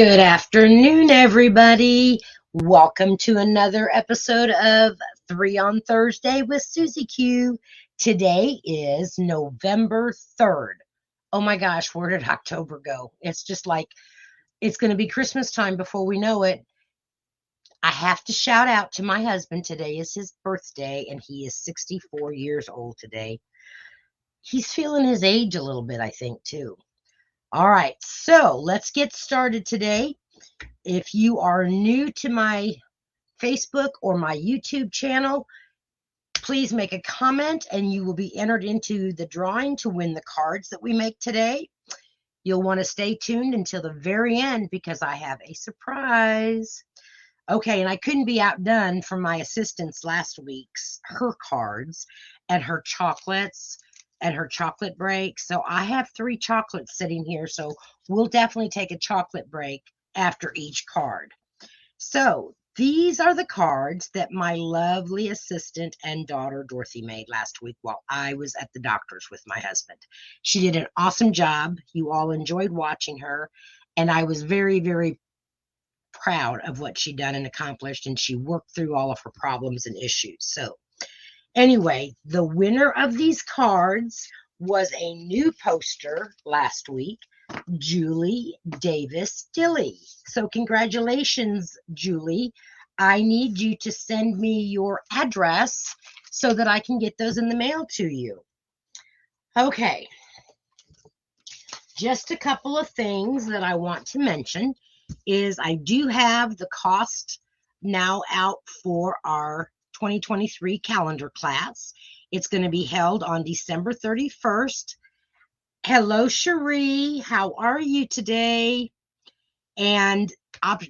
Good afternoon, everybody. Welcome to another episode of 3 on Thursday with Susie Q. Today is November 3rd. Oh my gosh, where did October go? It's just like it's going to be Christmas time before we know it. I have to shout out to my husband. Today is his birthday, and he is 64 years old today. He's feeling his age a little bit, I think, too. All right, so let's get started today. If you are new to my Facebook or my YouTube channel, please make a comment and you will be entered into the drawing to win the cards that we make today. You'll want to stay tuned until the very end because I have a surprise. Okay, and I couldn't be outdone from my assistant's last week's, her cards and her chocolates and her chocolate break. So I have 3 chocolates sitting here, so we'll definitely take a chocolate break after each card. So these are the cards that my lovely assistant and daughter Dorothy made last week while I was at the doctor's with my husband. She did an awesome job. You all enjoyed watching her, and I was very, very proud of what she done and accomplished, and she worked through all of her problems and issues. So anyway, the winner of these cards was a new poster last week, Julie Davis Dilly. So congratulations, Julie. I need you to send me your address so that I can get those in the mail to you. Okay. Just a couple of things that I want to mention is I do have the cost now out for our 2023 calendar class. It's going to be held on December 31st. Hello, Cherie. How are you today? And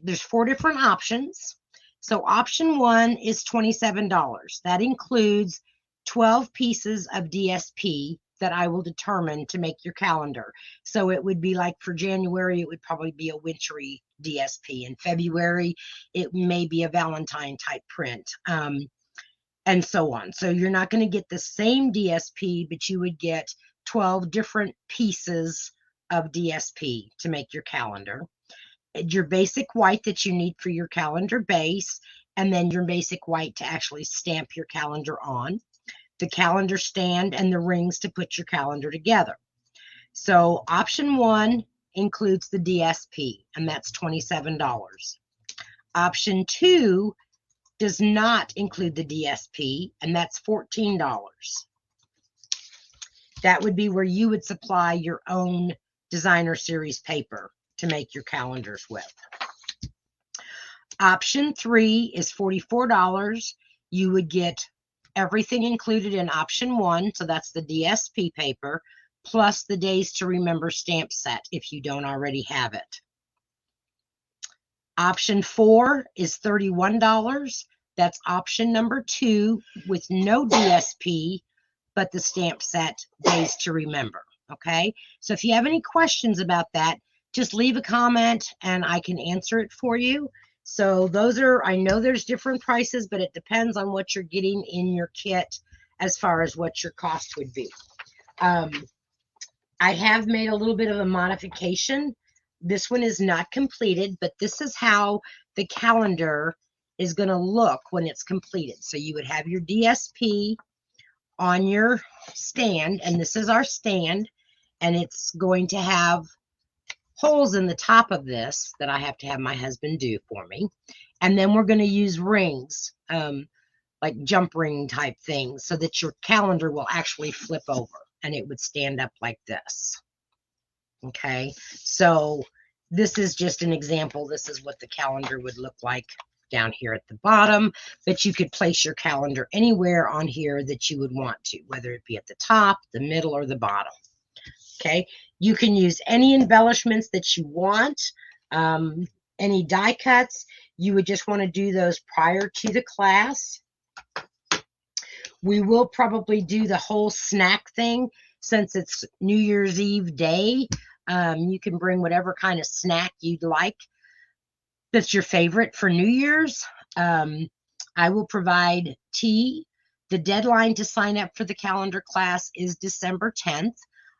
there's 4 different options. So option 1 is $27. That includes 12 pieces of DSP that I will determine to make your calendar. So it would be like for January, it would probably be a wintry DSP. In February, it may be a Valentine type print, and so on. So you're not going to get the same DSP, but you would get 12 different pieces of DSP to make your calendar. Your basic wiht that you need for your calendar base, and then your basic wiht to actually stamp your calendar on, the calendar stand, and the rings to put your calendar together. So option 1 includes the DSP, and that's $27. Option 2 does not include the DSP, and that's $14. That would be where you would supply your own designer series paper to make your calendars with. Option 3 is $44. You would get everything included in option 1, so that's the DSP paper, plus the Days to Remember stamp set if you don't already have it. Option 4 is $31. That's option number 2 with no DSP, but the stamp set Days to Remember. Okay, so if you have any questions about that, just leave a comment and I can answer it for you. So those are, I know there's different prices, but it depends on what you're getting in your kit as far as what your cost would be. I have made a little bit of a modification. This one is not completed, but this is how the calendar is going to look when it's completed. So you would have your DSP on your stand, and this is our stand, and it's going to have holes in the top of this that I have to have my husband do for me. And then we're going to use rings, like jump ring type things, so that your calendar will actually flip over and it would stand up like this. Okay, so this is just an example. This is what the calendar would look like down here at the bottom, but you could place your calendar anywhere on here that you would want to, whether it be at the top, the middle, or the bottom. Okay, you can use any embellishments that you want, any die cuts. You would just want to do those prior to the class. We will probably do the whole snack thing since it's New Year's Eve day. You can bring whatever kind of snack you'd like that's your favorite for New Year's. I will provide tea. The deadline to sign up for the calendar class is December 10th.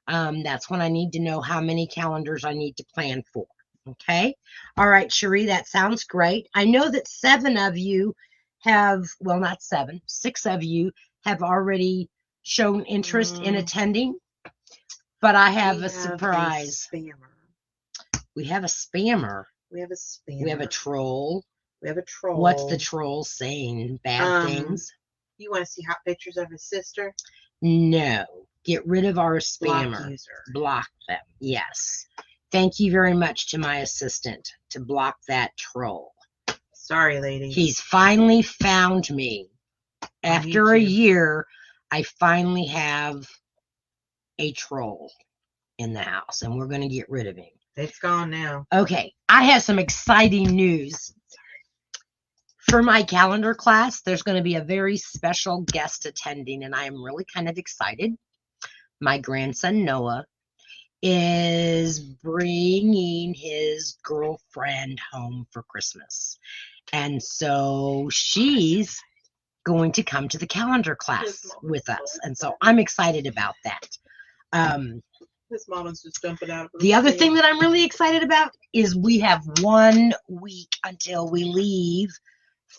That's when I need to know how many calendars I need to plan for. Okay. All right, Cherie, that sounds great. I know that 7 of you have, well, not 7, 6 of you have already shown interest in attending, but I have a surprise. We have a spammer. We have a spammer. We have a troll. We have a troll. What's the troll saying? Bad things? You want to see hot pictures of his sister? No. Get rid of our spammer. Block user. Block them. Yes. Thank you very much to my assistant to block that troll. Sorry, lady. He's finally found me. After a year, I finally have a troll in the house, and we're going to get rid of him. It's gone now. Okay, I have some exciting news. For my calendar class, there's going to be a very special guest attending, and I am really kind of excited. My grandson, Noah, is bringing his girlfriend home for Christmas. And so she's going to come to the calendar class with us. And so I'm excited about that. This mama's just jumping out. The other thing that I'm really excited about is we have 1 week until we leave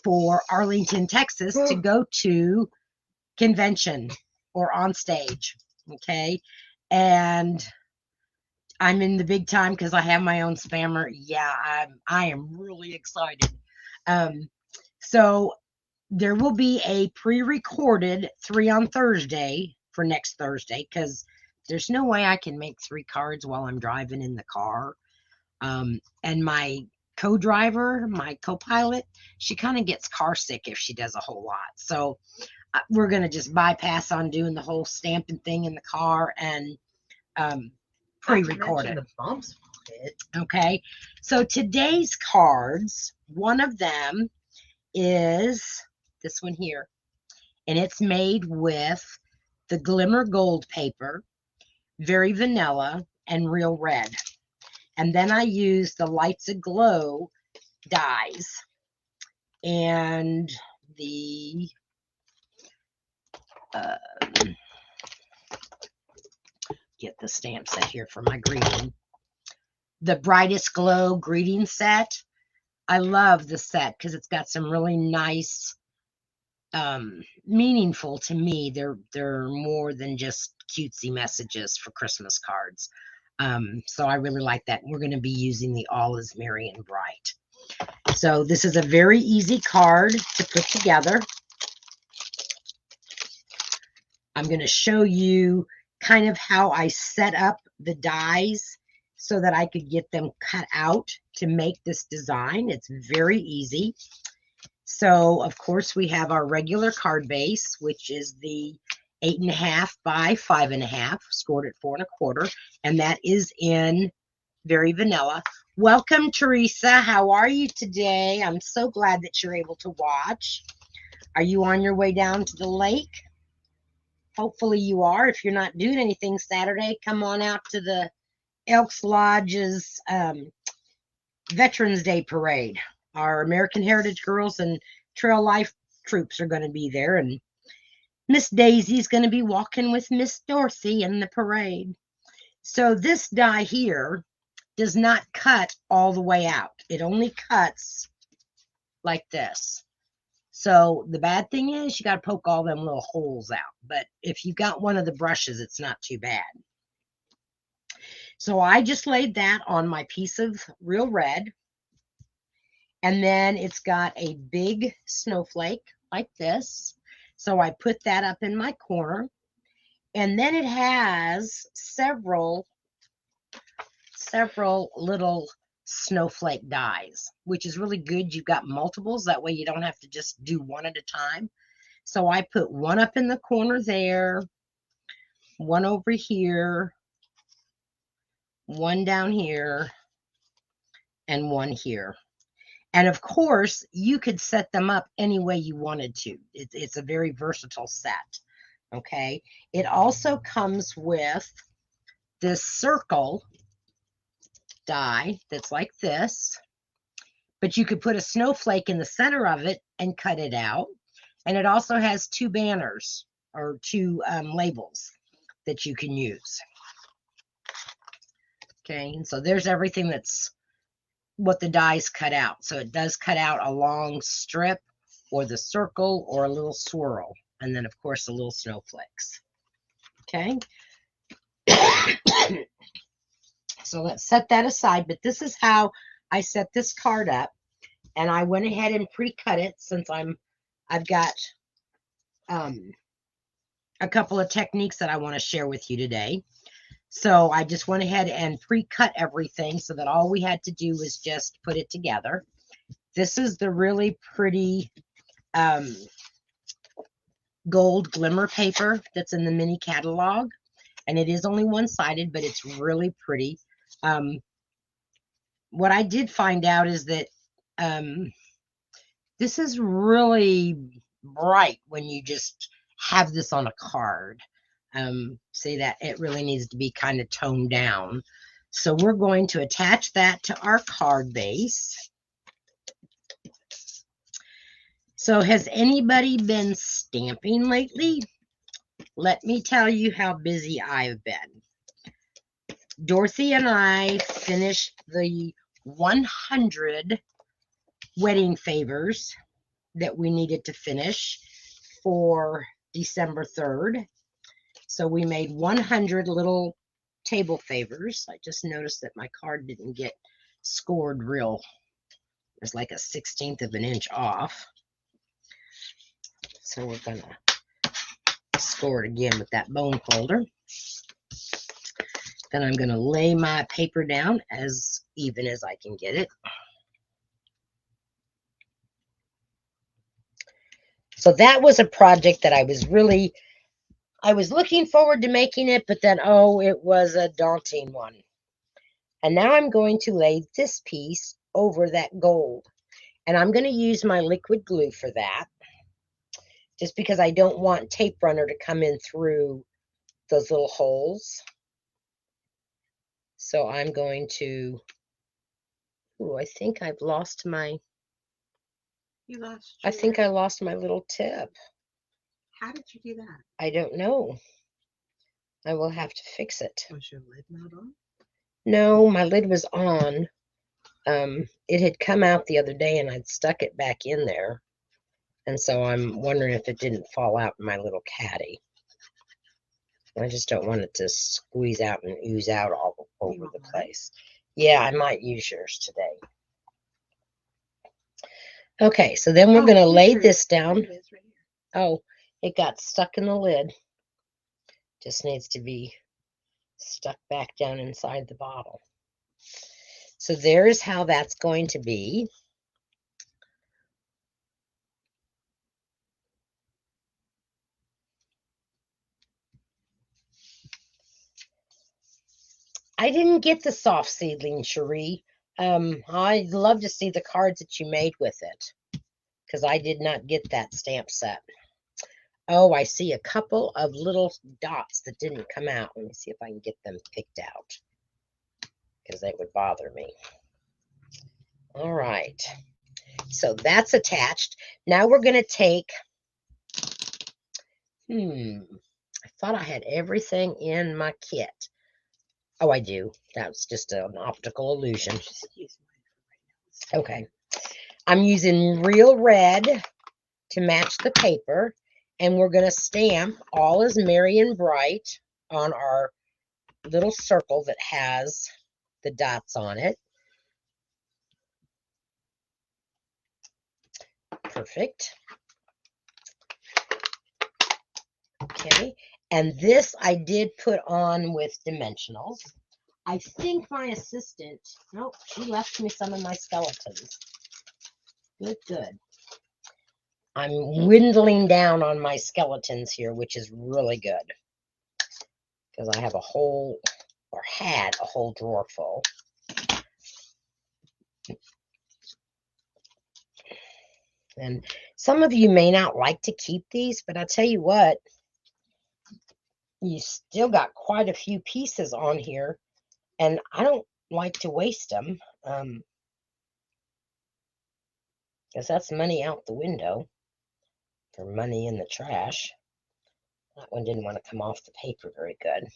for Arlington, Texas to go to convention or on stage. Okay. And I'm in the big time because I have my own spammer. Yeah, I am really excited. So there will be a pre-recorded 3 on Thursday for next Thursday because there's no way I can make 3 cards while I'm driving in the car. And my co-driver, my co-pilot, she kind of gets car sick if she does a whole lot. So we're going to just bypass on doing the whole stamping thing in the car and pre-record it. The bumps okay. So today's cards, one of them is this one here. And it's made with the Glimmer Gold paper, very vanilla, and real red. And then I use the Lights Aglow dies and the get the stamp set here for my greeting. The Brightest Glow greeting set. I love the set because it's got some really nice, meaningful to me. They're more than just cutesy messages for Christmas cards. So I really like that. We're going to be using the All is Merry and Bright. So this is a very easy card to put together. I'm going to show you kind of how I set up the dies so that I could get them cut out to make this design. It's very easy. So, of course, we have our regular card base, which is the 8.5 by 5.5, scored at 4 1/4, and that is in very vanilla. Welcome, Teresa. How are you today? I'm so glad that you're able to watch. Are you on your way down to the lake? Hopefully you are. If you're not doing anything Saturday, come on out to the Elks Lodge's Veterans Day Parade. Our American Heritage Girls and Trail Life troops are going to be there, and Miss Daisy's going to be walking with Miss Dorothy in the parade. So this die here does not cut all the way out. It only cuts like this. So the bad thing is you got to poke all them little holes out. But if you've got one of the brushes, it's not too bad. So I just laid that on my piece of real red. And then it's got a big snowflake like this. So I put that up in my corner. And then it has several little snowflake dies, which is really good. You've got multiples. That way you don't have to just do one at a time. So I put one up in the corner there, one over here, one down here, and one here. And of course, you could set them up any way you wanted to. It's a very versatile set. Okay. It also comes with this circle die that's like this, but you could put a snowflake in the center of it and cut it out. And it also has 2 banners or 2 labels that you can use. Okay, and so there's everything that's what the dies cut out. So it does cut out a long strip or the circle or a little swirl. And then, of course, the little snowflakes. Okay. So let's set that aside. But this is how I set this card up. And I went ahead and pre-cut it since I've got a couple of techniques that I want to share with you today. So I just went ahead and pre-cut everything so that all we had to do was just put it together. This is the really pretty gold glimmer paper that's in the mini catalog. And it is only one-sided, but it's really pretty. What I did find out is that this is really bright when you just have this on a card. See that it really needs to be kind of toned down. So we're going to attach that to our card base. So has anybody been stamping lately? Let me tell you how busy I've been. Dorothy and I finished the 100 wedding favors that we needed to finish for December 3rd. So we made 100 little table favors. I just noticed that my card didn't get scored real. There's like a 1/16 of an inch off. So we're going to score it again with that bone folder. Then I'm going to lay my paper down as even as I can get it. So that was a project that I was looking forward to making it, but then, oh, it was a daunting one. And now I'm going to lay this piece over that gold. And I'm going to use my liquid glue for that, just because I don't want tape runner to come in through those little holes. So I'm going to, I think I've lost my, I think I lost my little tip. How did you do that? I don't know. I will have to fix it. Was your lid not on? No, my lid was on. It had come out the other day and I'd stuck it back in there. And so I'm wondering if it didn't fall out in my little caddy. I just don't want it to squeeze out and ooze out all over the place. Yeah, I might use yours today. Okay, so then we're going to lay this down. Oh, it got stuck in the lid. Just needs to be stuck back down inside the bottle. So there's how that's going to be. I didn't get the soft seedling, Cherie. I'd love to see the cards that you made with it, because I did not get that stamp set. Oh, I see a couple of little dots that didn't come out. Let me see if I can get them picked out, because they would bother me. All right. So that's attached. Now we're going to take, I thought I had everything in my kit. Oh, I do. That's just an optical illusion. Okay. I'm using real red to match the paper, and we're going to stamp All is Merry and Bright on our little circle that has the dots on it. Perfect. Okay. And this I did put on with dimensionals. I think my assistant, nope, she left me some of my skeletons. Good. I'm dwindling down on my skeletons here, which is really good, because I have a whole, or had a whole drawer full. And some of you may not like to keep these, but I'll tell you what, you still got quite a few pieces on here, and I don't like to waste them, because that's money out the window for money in the trash. That one didn't want to come off the paper very good.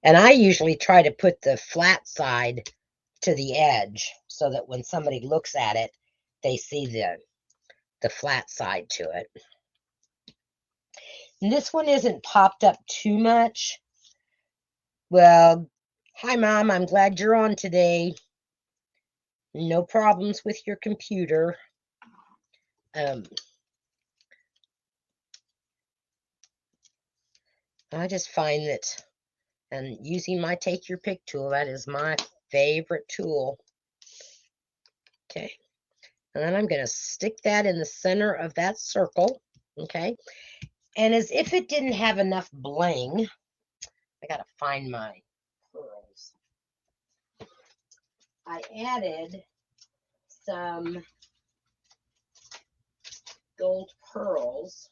And I usually try to put the flat side to the edge, so so that when somebody looks at it, they see the flat side to it. And this one isn't popped up too much. Well, hi, Mom. I'm glad you're on today. No problems with your computer. I just find that, and using my Take Your Pick tool, that is my favorite tool. Okay. And then I'm going to stick that in the center of that circle. Okay. And as if it didn't have enough bling, I got to find my pearls. I added some gold pearls,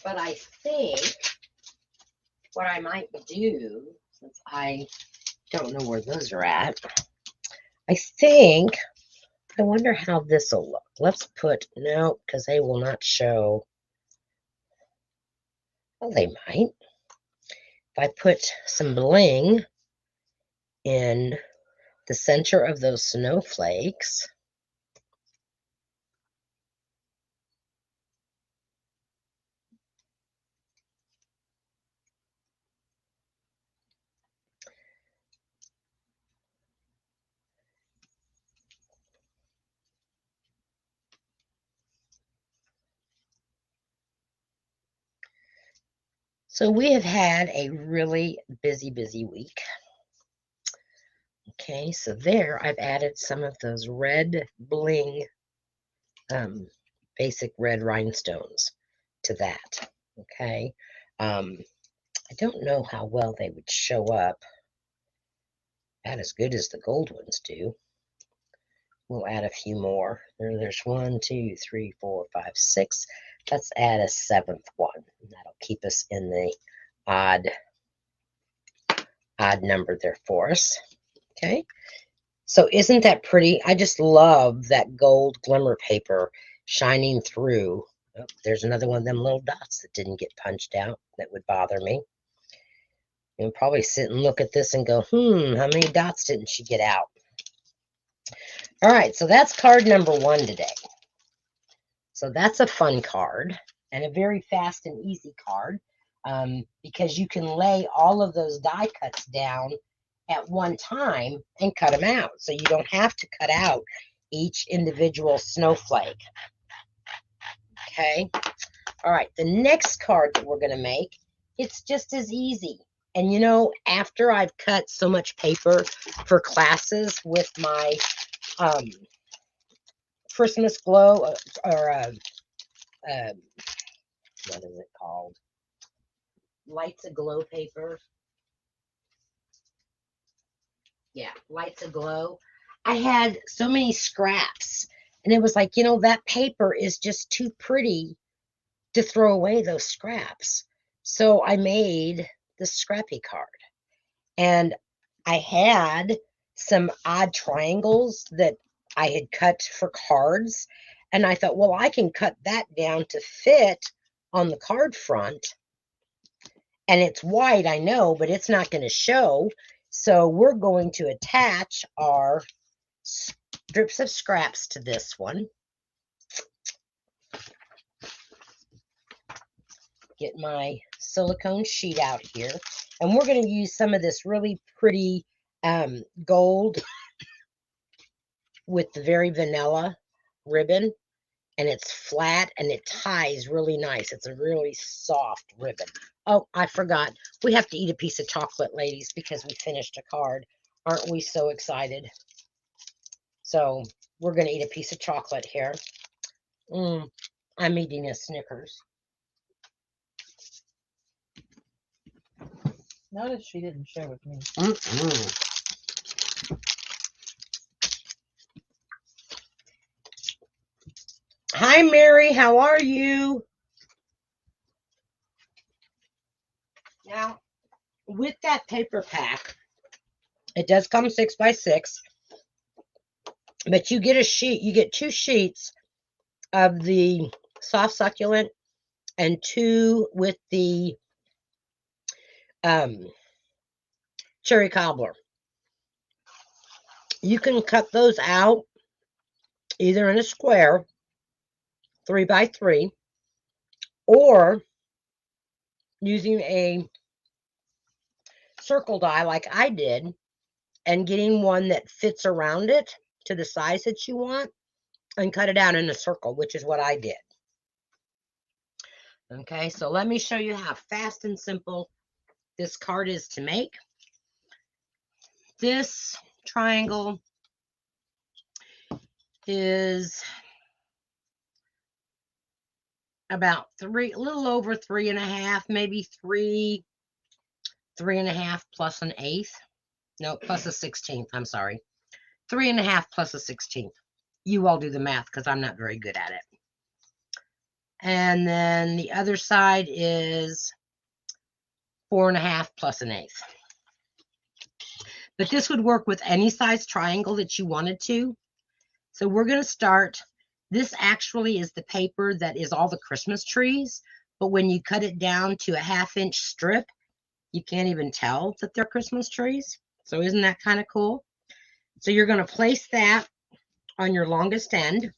but I think what I might do, since I don't know where those are at, I wonder how this will look. Let's put, no, because they will not show. Well, they might. If I put some bling in the center of those snowflakes, so we have had a really busy week. Okay, so there I've added some of those red bling, basic red rhinestones to that. Okay, I don't know how well they would show up. Not as good as the gold ones do. We'll add a few more. There's 1, 2, 3, 4, 5, 6. Let's add a 7th one. That'll keep us in the odd number there for us. Okay. So isn't that pretty? I just love that gold glimmer paper shining through. Oh, there's another one of them little dots that didn't get punched out that would bother me. You'll probably sit and look at this and go, how many dots didn't she get out? All right, so that's card number 1 today. So that's a fun card and a very fast and easy card, because you can lay all of those die cuts down at one time and cut them out. So you don't have to cut out each individual snowflake. Okay. All right. The next card that we're going to make, it's just as easy. And you know, after I've cut so much paper for classes with my Christmas glow, or what is it called? Lights Aglow paper. Yeah, Lights Aglow. I had so many scraps, and it was like, you know, that paper is just too pretty to throw away those scraps. So I made the scrappy card, and I had some odd triangles that I had cut for cards, and I thought, well, I can cut that down to fit on the card front. And it's white, I know, but it's not going to show. So we're going to attach our strips of scraps to this one. Get my silicone sheet out here. And we're going to use some of this really pretty gold with the very vanilla ribbon. And it's flat and it ties really nice. It's a really soft ribbon. Oh, I forgot. We have to eat a piece of chocolate, ladies, because we finished a card. Aren't we so excited? So we're going to eat a piece of chocolate here. I'm eating a Snickers. Notice she didn't share with me. Hi, Mary. How are you? Now, with that paper pack, it does come 6 by 6, but you get a sheet. You get 2 sheets of the soft succulent and 2 with the cherry cobbler. You can cut those out either in a square, 3 by 3, or using a circle die like I did and getting one that fits around it to the size that you want and cut it out in a circle, which is what I did. Okay, so let me show you how fast and simple this card is to make. This triangle is about a little over 3.5, maybe 3.5 plus an eighth. No, plus a 16th. I'm sorry. 3.5 plus a 16th. You all do the math because I'm not very good at it. And then the other side is 4.5 plus an eighth. But this would work with any size triangle that you wanted to. So we're going to start. This actually is the paper that is all the Christmas trees. But when you cut it down to a 1/2-inch strip, you can't even tell that they're Christmas trees. So isn't that kind of cool? So you're going to place that on your longest end.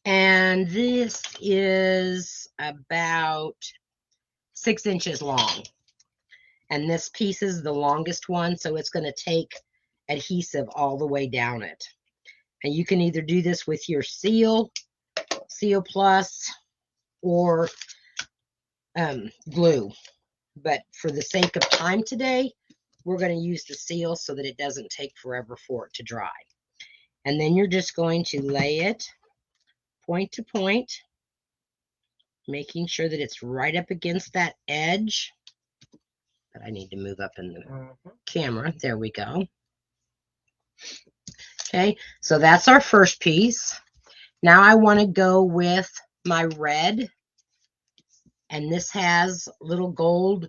And this is about 6 inches long. And this piece is the longest one, so it's going to take adhesive all the way down it. And you can either do this with your Seal Plus, or glue. But for the sake of time today, we're going to use the Seal so that it doesn't take forever for it to dry. And then you're just going to lay it point to point, making sure that it's right up against that edge. But I need to move up in the camera. There we go. Okay, so that's our first piece. Now I want to go with my red. And this has little gold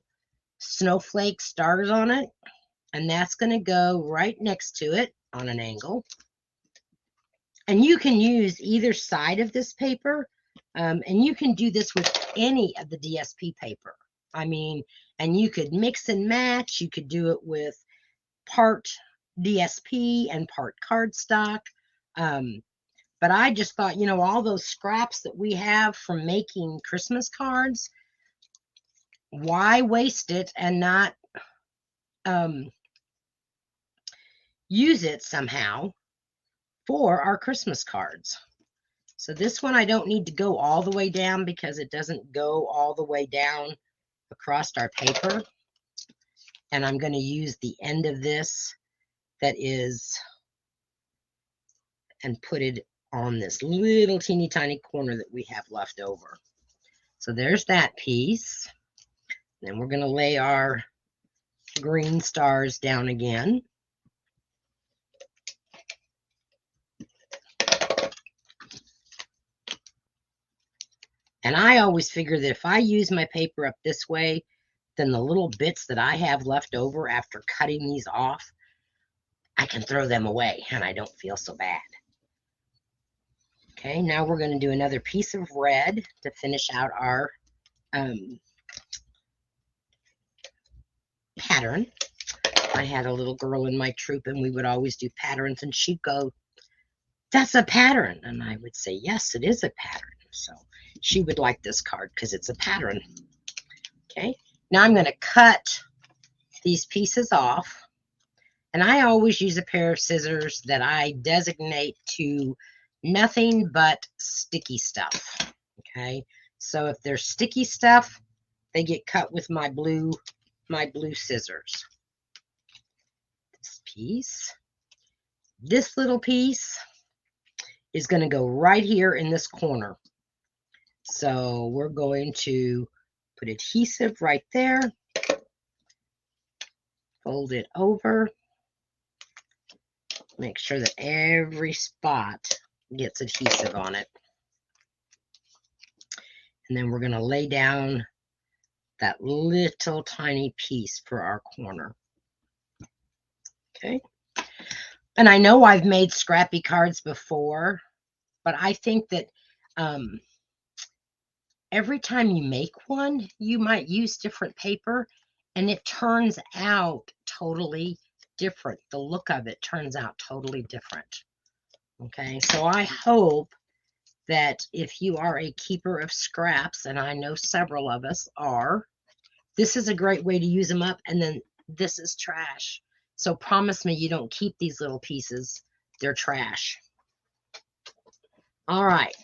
snowflake stars on it. And that's going to go right next to it on an angle. And you can use either side of this paper. And you can do this with any of the DSP paper. I mean, and you could mix and match. You could do it with part DSP and part cardstock. But I just thought, you know, all those scraps that we have from making Christmas cards, why waste it and not use it somehow for our Christmas cards? So this one I don't need to go all the way down because it doesn't go all the way down across our paper. And I'm going to use the end of this that is, and put it on this little teeny tiny corner that we have left over. So there's that piece. Then we're going to lay our green stars down again. And I always figure that if I use my paper up this way, then the little bits that I have left over after cutting these off, I can throw them away and I don't feel so bad. Okay, now we're going to do another piece of red to finish out our pattern. I had a little girl in my troop and we would always do patterns, and she'd go, "That's a pattern." And I would say, "Yes, it is a pattern." So she would like this card because it's a pattern. Okay, now I'm going to cut these pieces off. And I always use a pair of scissors that I designate to nothing but sticky stuff. Okay, so if there's sticky stuff, they get cut with my blue scissors. This piece, this little piece is going to go right here in this corner. So we're going to put adhesive right there, fold it over, make sure that every spot gets adhesive on it. And then we're going to lay down that little tiny piece for our corner. Okay. And I know I've made scrappy cards before, but I think that every time you make one, you might use different paper, and it turns out totally different. The look of it turns out totally different. Okay, so I hope that if you are a keeper of scraps, and I know several of us are, this is a great way to use them up. And then this is trash. So promise me you don't keep these little pieces. They're trash. All right.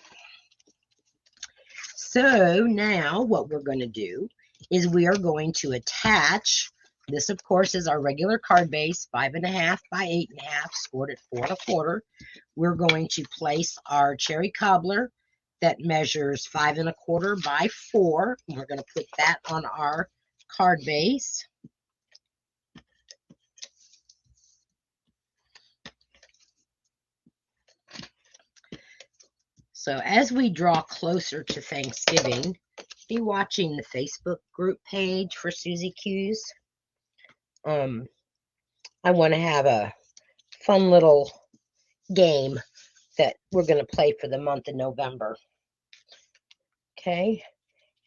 So now what we're going to do is we are going to attach. This, of course, is our regular card base, 5.5 by 8.5, scored at 4 1/4. We're going to place our cherry cobbler that measures 5 1/4 by 4. We're going to put that on our card base. So as we draw closer to Thanksgiving, be watching the Facebook group page for Susie Q's. I want to have a fun little game that we're going to play for the month of November. Okay,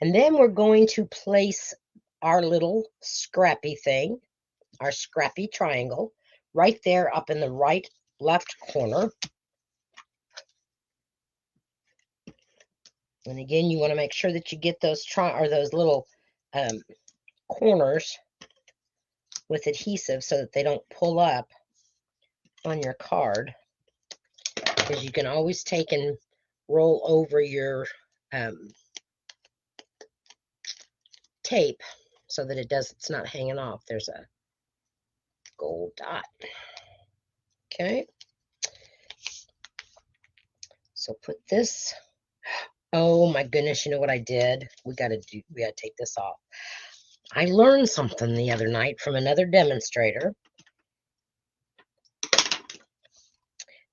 and then we're going to place our little scrappy thing, our scrappy triangle, right there up in the right left corner. And again, you want to make sure that you get those little corners with adhesive so that they don't pull up on your card, because you can always take and roll over your tape so that it's not hanging off. There's a gold dot. Okay, so put this. Oh my goodness, you know what I did? We gotta take this off. I learned something the other night from another demonstrator.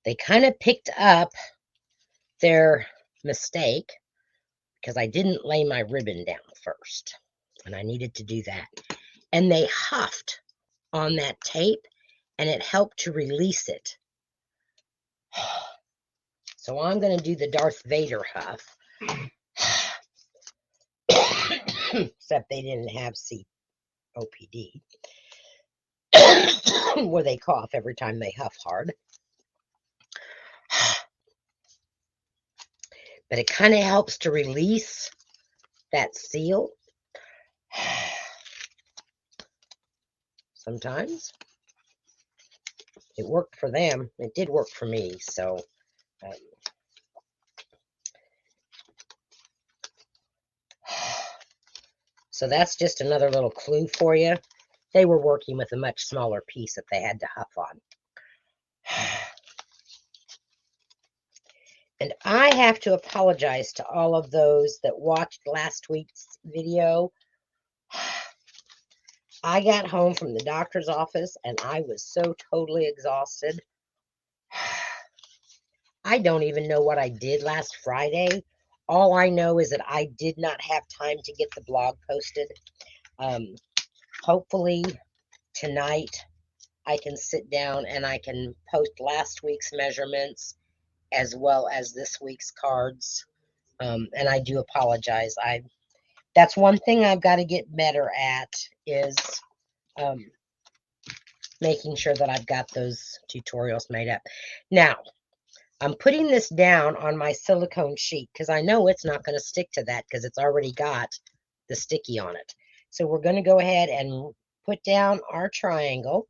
They kind of picked up their mistake because I didn't lay my ribbon down first, and I needed to do that. And they huffed on that tape, and it helped to release it. So I'm going to do the Darth Vader huff. Except they didn't have COPD, where they cough every time they huff hard. But it kind of helps to release that seal. Sometimes it worked for them. It did work for me. So that's just another little clue for you. They were working with a much smaller piece that they had to huff on. And I have to apologize to all of those that watched last week's video. I got home from the doctor's office and I was so totally exhausted. I don't even know what I did last Friday. All I know is that I did not have time to get the blog posted. Hopefully tonight I can sit down and I can post last week's measurements as well as this week's cards. And I do apologize. That's one thing I've got to get better at, is making sure that I've got those tutorials made up. Now, I'm putting this down on my silicone sheet because I know it's not going to stick to that because it's already got the sticky on it. So we're going to go ahead and put down our triangle.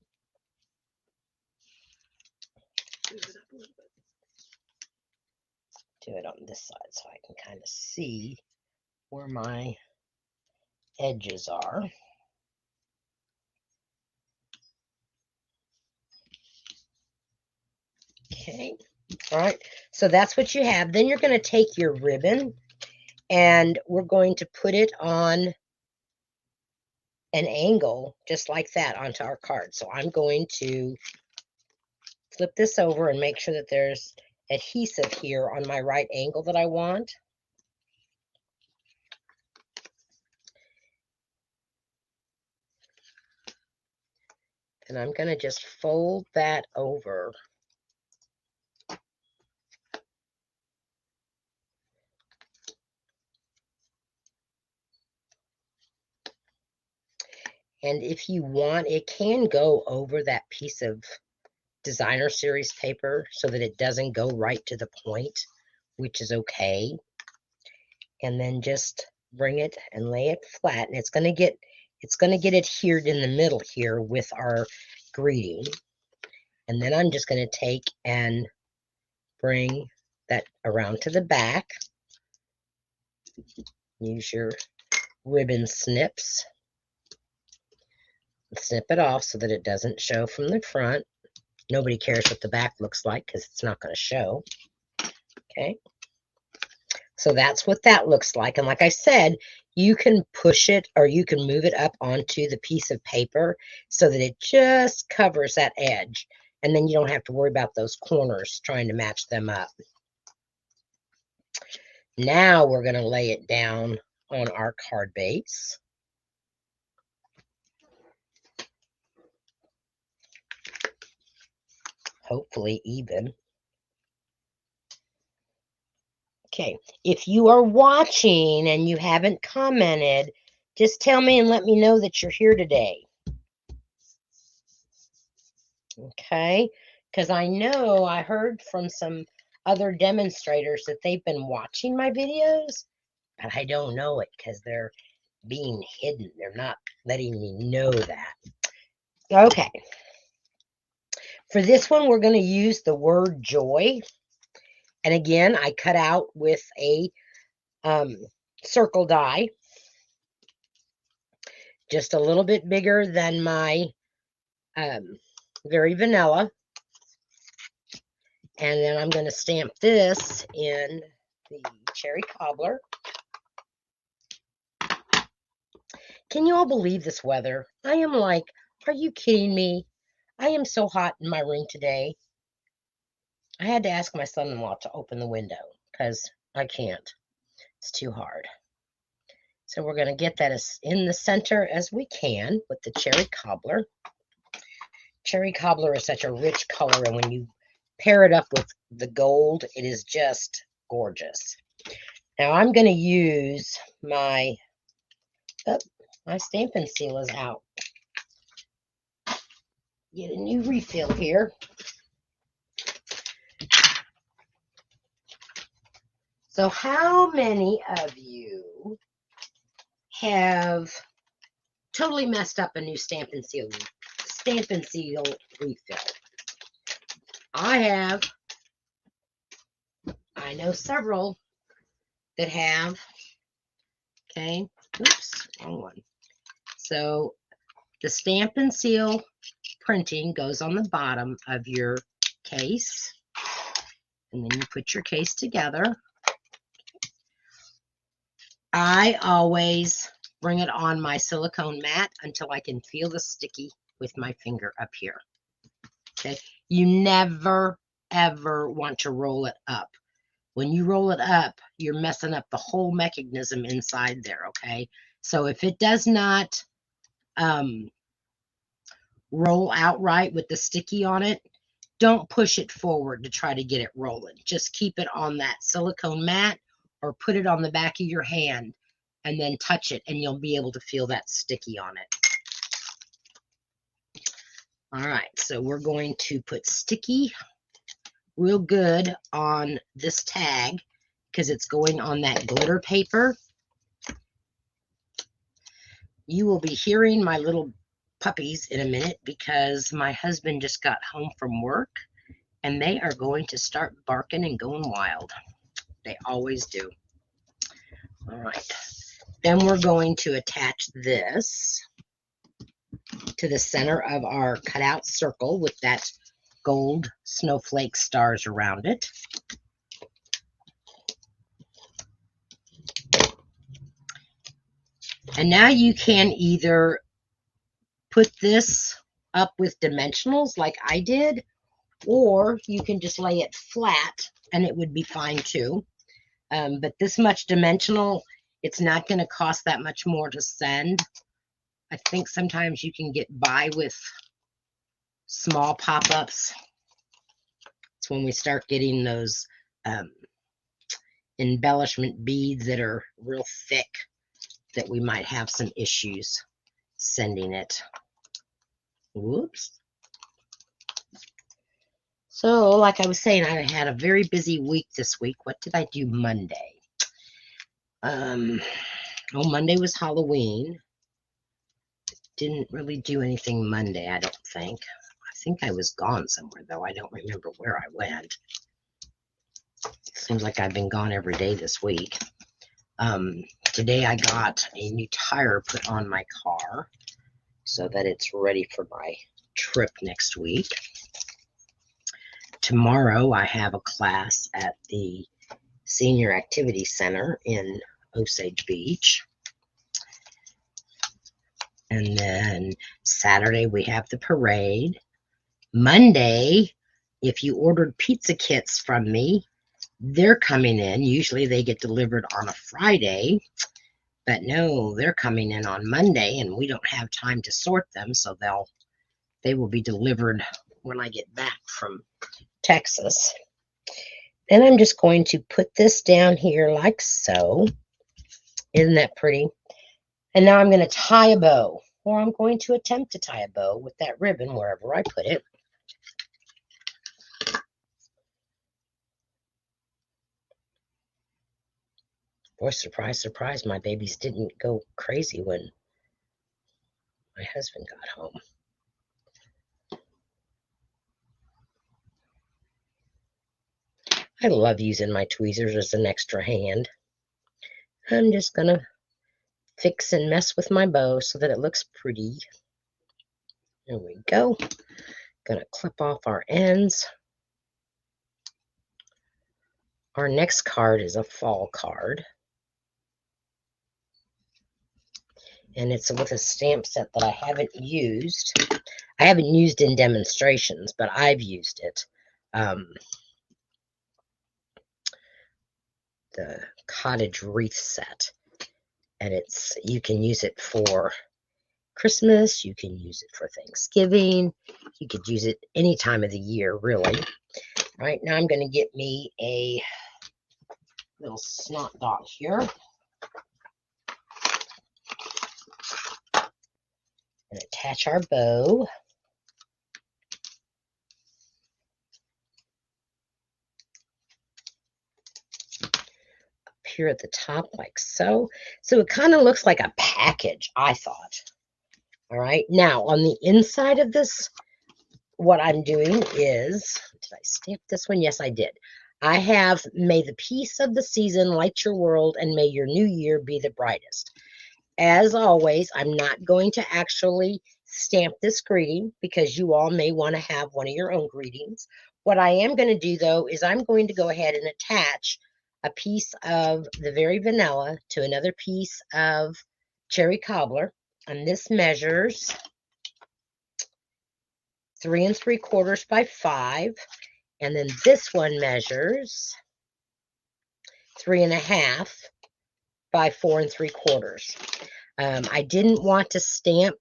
Do it on this side so I can kind of see where my edges are. Okay, all right, so that's what you have. Then you're going to take your ribbon and we're going to put it on an angle just like that onto our card. So I'm going to flip this over and make sure that there's adhesive here on my right angle that I want. And I'm going to just fold that over. And if you want, it can go over that piece of designer series paper so that it doesn't go right to the point, which is okay. And then just bring it and lay it flat, and it's going to get adhered in the middle here with our greeting. And then I'm just going to take and bring that around to the back. Use your ribbon snips. Snip it off so that it doesn't show from the front. Nobody cares what the back looks like because it's not going to show. Okay. So that's what that looks like. And like I said, you can push it or you can move it up onto the piece of paper so that it just covers that edge. And then you don't have to worry about those corners trying to match them up. Now we're going to lay it down on our card base. Hopefully even. Okay, if you are watching and you haven't commented, just tell me and let me know that you're here today. Okay, because I know I heard from some other demonstrators that they've been watching my videos, but I don't know it because they're being hidden. They're not letting me know that. Okay, for this one, we're going to use the word joy. And again, I cut out with a circle die, just a little bit bigger than my very vanilla. And then I'm going to stamp this in the cherry cobbler. Can you all believe this weather? I am like, are you kidding me? I am so hot in my room today. I had to ask my son-in-law to open the window because I can't. It's too hard. So we're going to get that as in the center as we can with the cherry cobbler. Cherry cobbler is such a rich color, and when you pair it up with the gold, it is just gorgeous. Now I'm going to use my, my Stampin' Seal is out. Get a new refill here. So how many of you have totally messed up a new Stampin' Seal refill? I have. I know several that have. Okay. Oops, wrong one. So the Stampin' Seal printing goes on the bottom of your case. And then you put your case together. I always bring it on my silicone mat until I can feel the sticky with my finger up here. Okay. You never, ever want to roll it up. When you roll it up, you're messing up the whole mechanism inside there, okay? So if it does not roll out right with the sticky on it, don't push it forward to try to get it rolling. Just keep it on that silicone mat or put it on the back of your hand and then touch it and you'll be able to feel that sticky on it. All right, so we're going to put sticky real good on this tag because it's going on that glitter paper. You will be hearing my little puppies in a minute because my husband just got home from work and they are going to start barking and going wild. They always do. All right. Then we're going to attach this to the center of our cutout circle with that gold snowflake stars around it. And now you can either put this up with dimensionals like I did, or you can just lay it flat and it would be fine too. But this much dimensional, it's not going to cost that much more to send. I think sometimes you can get by with small pop-ups. It's when we start getting those embellishment beads that are real thick that we might have some issues. sending it. Whoops. So, like I was saying, I had a very busy week this week. What did I do Monday? Monday was Halloween. Didn't really do anything Monday, I don't think. I think I was gone somewhere, though. I don't remember where I went. Seems like I've been gone every day this week. Today I got a new tire put on my car so that it's ready for my trip next week. Tomorrow I have a class at the Senior Activity Center in Osage Beach. And then Saturday we have the parade. Monday, if you ordered pizza kits from me, they're coming in. Usually they get delivered on a Friday, but no, they're coming in on Monday, and we don't have time to sort them, so they will be delivered when I get back from Texas. Then I'm just going to put this down here like so. Isn't that pretty? And now I'm going to tie a bow, or I'm going to attempt to tie a bow with that ribbon wherever I put it. Boy, surprise, surprise, my babies didn't go crazy when my husband got home. I love using my tweezers as an extra hand. I'm just going to fix and mess with my bow so that it looks pretty. There we go. Going to clip off our ends. Our next card is a fall card. And it's with a stamp set that I haven't used. I haven't used in demonstrations, but I've used it. The Cottage Wreath set. And you can use it for Christmas, you can use it for Thanksgiving, you could use it any time of the year, really. Right now I'm going to get me a little snot dot here. And attach our bow. Up here at the top like so. So it kind of looks like a package, I thought. All right, now on the inside of this, what I'm doing is, did I stamp this one? Yes, I did. I have, may the peace of the season light your world, and may your new year be the brightest. As always, I'm not going to actually stamp this greeting because you all may want to have one of your own greetings. What I am going to do, though, is I'm going to go ahead and attach a piece of the Very Vanilla to another piece of cherry cobbler. And this measures 3 3/4 by 5. And then this one measures 3 1/2 by 4 3/4. I didn't want to stamp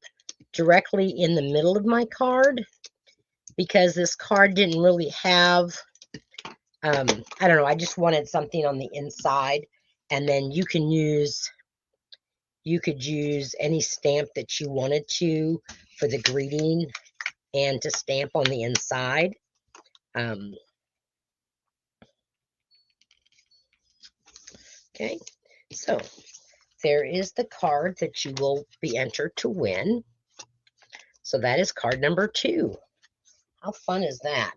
directly in the middle of my card because this card didn't really have, I don't know, I just wanted something on the inside. And then you could use any stamp that you wanted to for the greeting and to stamp on the inside. Okay, so there is the card that you will be entered to win. So that is card number 2. How fun is that?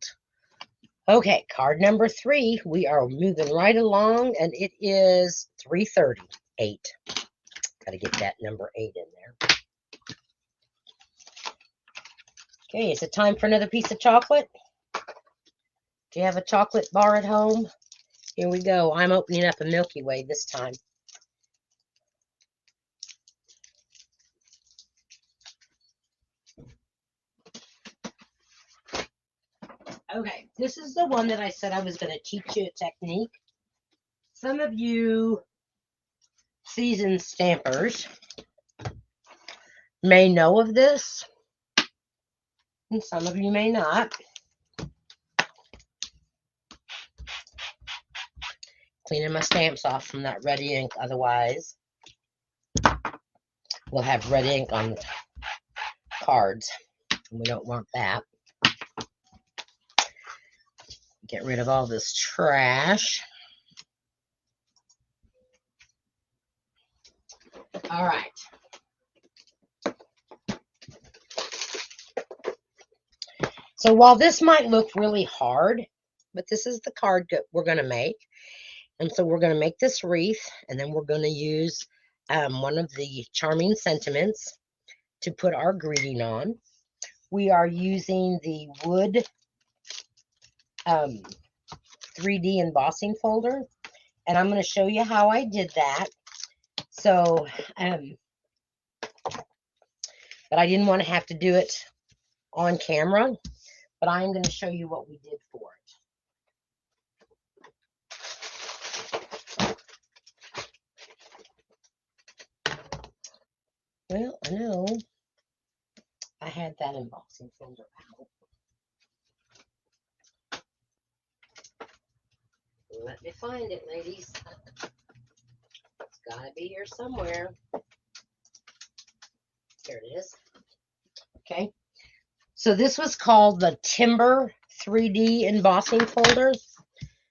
Okay, card number 3. We are moving right along, and it is 338. Got to get that number 8 in there. Okay, is it time for another piece of chocolate? Do you have a chocolate bar at home? Here we go. I'm opening up a Milky Way this time. Okay, this is the one that I said I was going to teach you a technique. Some of you seasoned stampers may know of this, and some of you may not. Cleaning my stamps off from that red ink, otherwise we'll have red ink on cards. We don't want that. Get rid of all this trash. All right. So while this might look really hard, but this is the card that we're going to make. And so we're going to make this wreath, and then we're going to use one of the charming sentiments to put our greeting on. We are using the wood 3D embossing folder, and I'm going to show you how I did that. So, but I didn't want to have to do it on camera, but I'm going to show you what we did for it. Well, I know I had that embossing folder out. Let me find it, ladies. It's got to be here somewhere. Here it is. Okay. So this was called the Timber 3D embossing folder.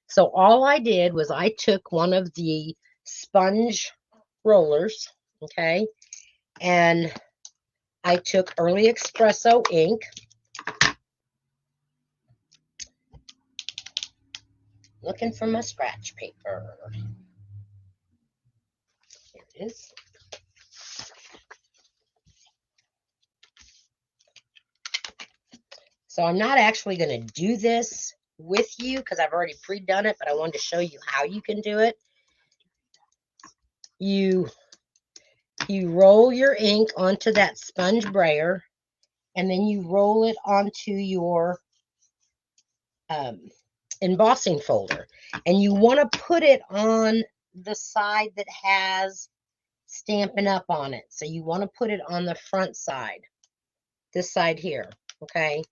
So all I did was I took one of the sponge rollers, okay, and I took Early Espresso ink. Looking for my scratch paper. Here it is. So I'm not actually going to do this with you because I've already pre-done it, but I wanted to show you how you can do it. You roll your ink onto that sponge brayer, and then you roll it onto your embossing folder, and you want to put it on the side that has Stampin' Up on it. So you want to put it on the front side, this side here, okay?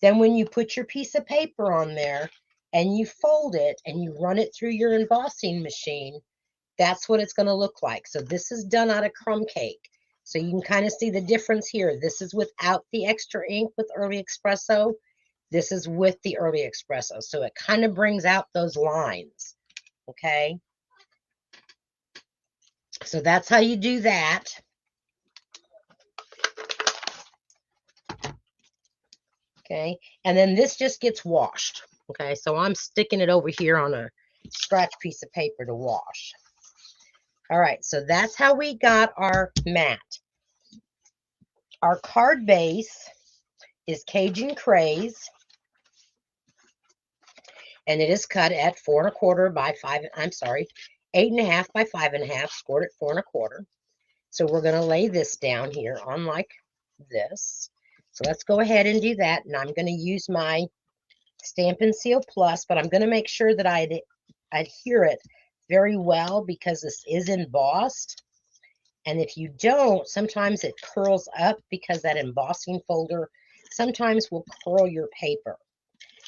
Then when you put your piece of paper on there and you fold it and you run it through your embossing machine, that's what it's going to look like. So this is done out of crumb cake. So you can kind of see the difference here. This is without the extra ink with Early Espresso. This is with the Early Espresso. So it kind of brings out those lines, okay? So that's how you do that. Okay, and then this just gets washed. Okay, so I'm sticking it over here on a scratch piece of paper to wash. All right, so that's how we got our mat. Our card base is Cajun Craze, and it is cut at 4 1/4 by 5. I'm sorry, 8 1/2 by 5 1/2, scored at 4 1/4. So we're going to lay this down here on like this. So let's go ahead and do that, and I'm going to use my Stampin' Seal Plus, but I'm going to make sure that I adhere it very well because this is embossed. And if you don't, sometimes it curls up because that embossing folder sometimes will curl your paper.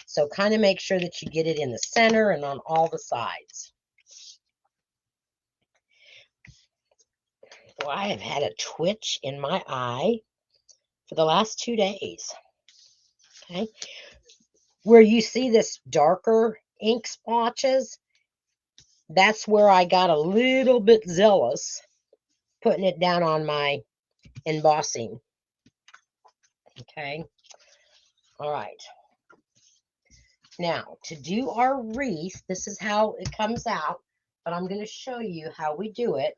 So kind of make sure that you get it in the center and on all the sides. Well, I have had a twitch in my eye for the last 2 days. Okay. Where you see this darker ink splotches, that's where I got a little bit zealous putting it down on my embossing. Okay. All right. Now, to do our wreath, this is how it comes out, but I'm going to show you how we do it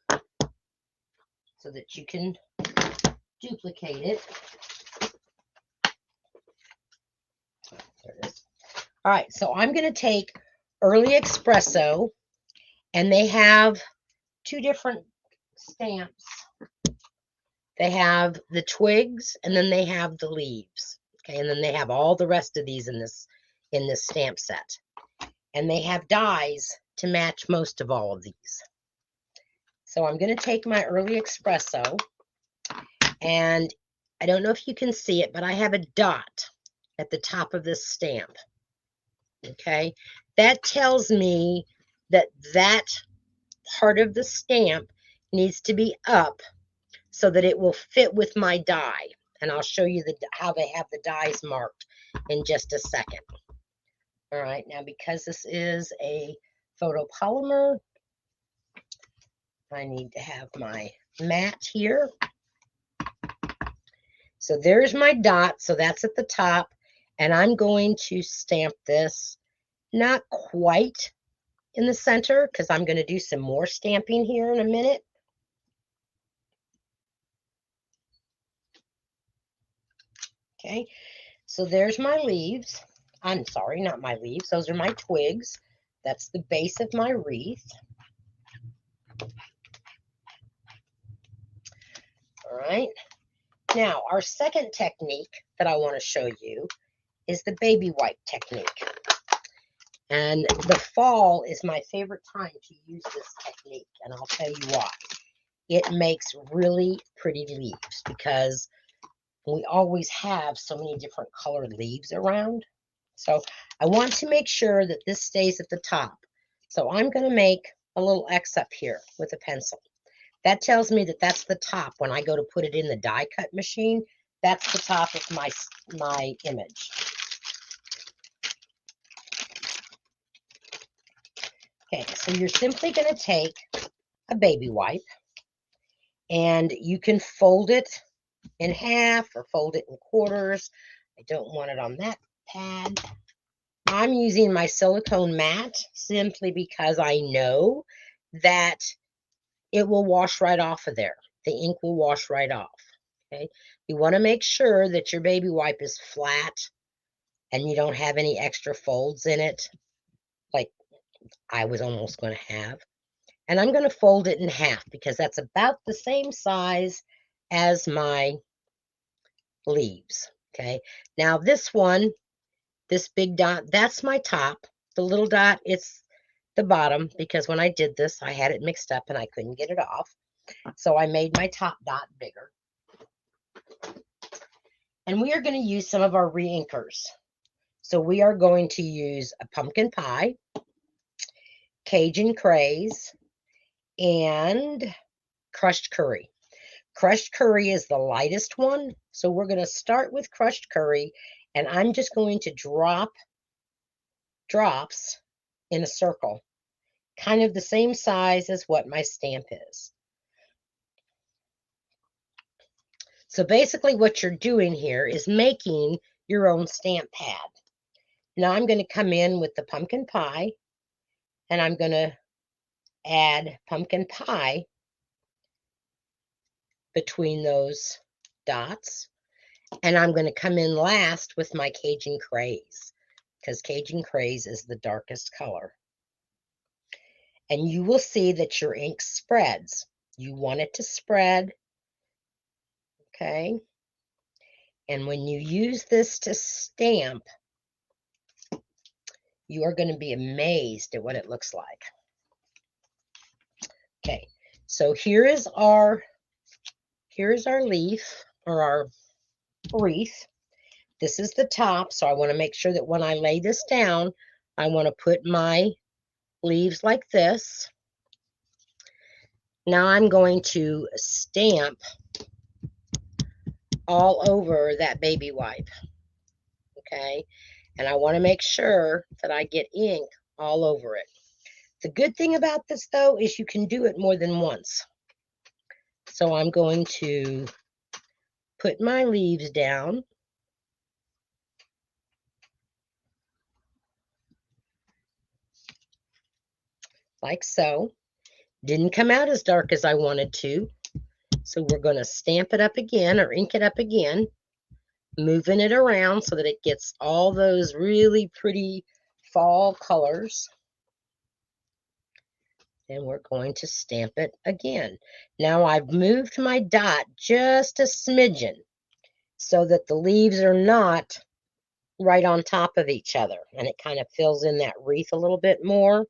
so that you can duplicate it. There it is. All right, so I'm going to take Early Espresso, and they have 2 different stamps. They have the twigs, and then they have the leaves. Okay, and then they have all the rest of these in this stamp set. And they have dies to match most of all of these. So I'm going to take my Early Espresso, and I don't know if you can see it, but I have a dot at the top of this stamp. Okay, that tells me that that part of the stamp needs to be up so that it will fit with my die. and I'll show you how they have the dies marked in just a second. All right, now because this is a photopolymer, I need to have my mat here. So there's my dot, so that's at the top, and I'm going to stamp this not quite in the center because I'm going to do some more stamping here in a minute. Okay, so there's my leaves. I'm sorry, not my leaves. Those are my twigs. That's the base of my wreath. All right. Now, our second technique that I want to show you is the baby wipe technique. And the fall is my favorite time to use this technique, and I'll tell you why. It makes really pretty leaves because we always have so many different colored leaves around. So I want to make sure that this stays at the top. So I'm going to make a little X up here with a pencil. That tells me that that's the top. When I go to put it in the die cut machine, that's the top of my image. Okay, so you're simply going to take a baby wipe, and you can fold it in half or fold it in quarters. I don't want it on that pad. I'm using my silicone mat simply because I know that it will wash right off of there. The ink will wash right off. Okay, you want to make sure that your baby wipe is flat and you don't have any extra folds in it, like I was almost going to have. And I'm going to fold it in half because that's about the same size as my leaves. Okay, now this one, this big dot, that's my top. The little dot, it's the bottom because when I did this, I had it mixed up and I couldn't get it off. So I made my top dot bigger. And we are going to use some of our re-inkers. So we are going to use a pumpkin pie, Cajun craze, and crushed curry. Crushed curry is the lightest one. So we're going to start with crushed curry, and I'm just going to drop drops in a circle, kind of the same size as what my stamp is. So basically what you're doing here is making your own stamp pad. Now I'm going to come in with the pumpkin pie, and I'm going to add pumpkin pie between those dots. And I'm going to come in last with my Cajun craze because Cajun craze is the darkest color. And you will see that your ink spreads. You want it to spread. Okay. And when you use this to stamp, you are going to be amazed at what it looks like. Okay, so here is our leaf or our wreath. This is the top, so I want to make sure that when I lay this down, I want to put my leaves like this. Now I'm going to stamp all over that baby wipe. Okay, and I want to make sure that I get ink all over it. The good thing about this, though, is you can do it more than once. So I'm going to put my leaves down. Like so. Didn't come out as dark as I wanted to. So we're going to stamp it up again or ink it up again, moving it around so that it gets all those really pretty fall colors. And we're going to stamp it again. Now I've moved my dot just a smidgen so that the leaves are not right on top of each other, and it kind of fills in that wreath a little bit more.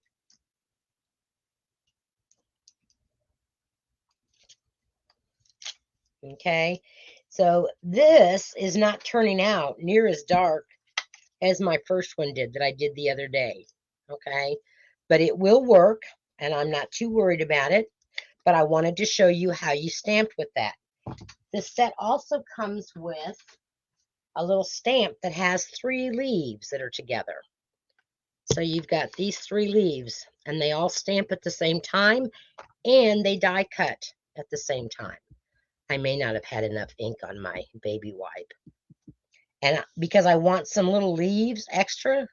Okay, so this is not turning out near as dark as my first one did that I did the other day. Okay, but it will work, and I'm not too worried about it. But I wanted to show you how you stamped with that. This set also comes with a little stamp that has 3 leaves that are together. So you've got these 3 leaves, and they all stamp at the same time, and they die cut at the same time. I may not have had enough ink on my baby wipe. And because I want some little leaves extra,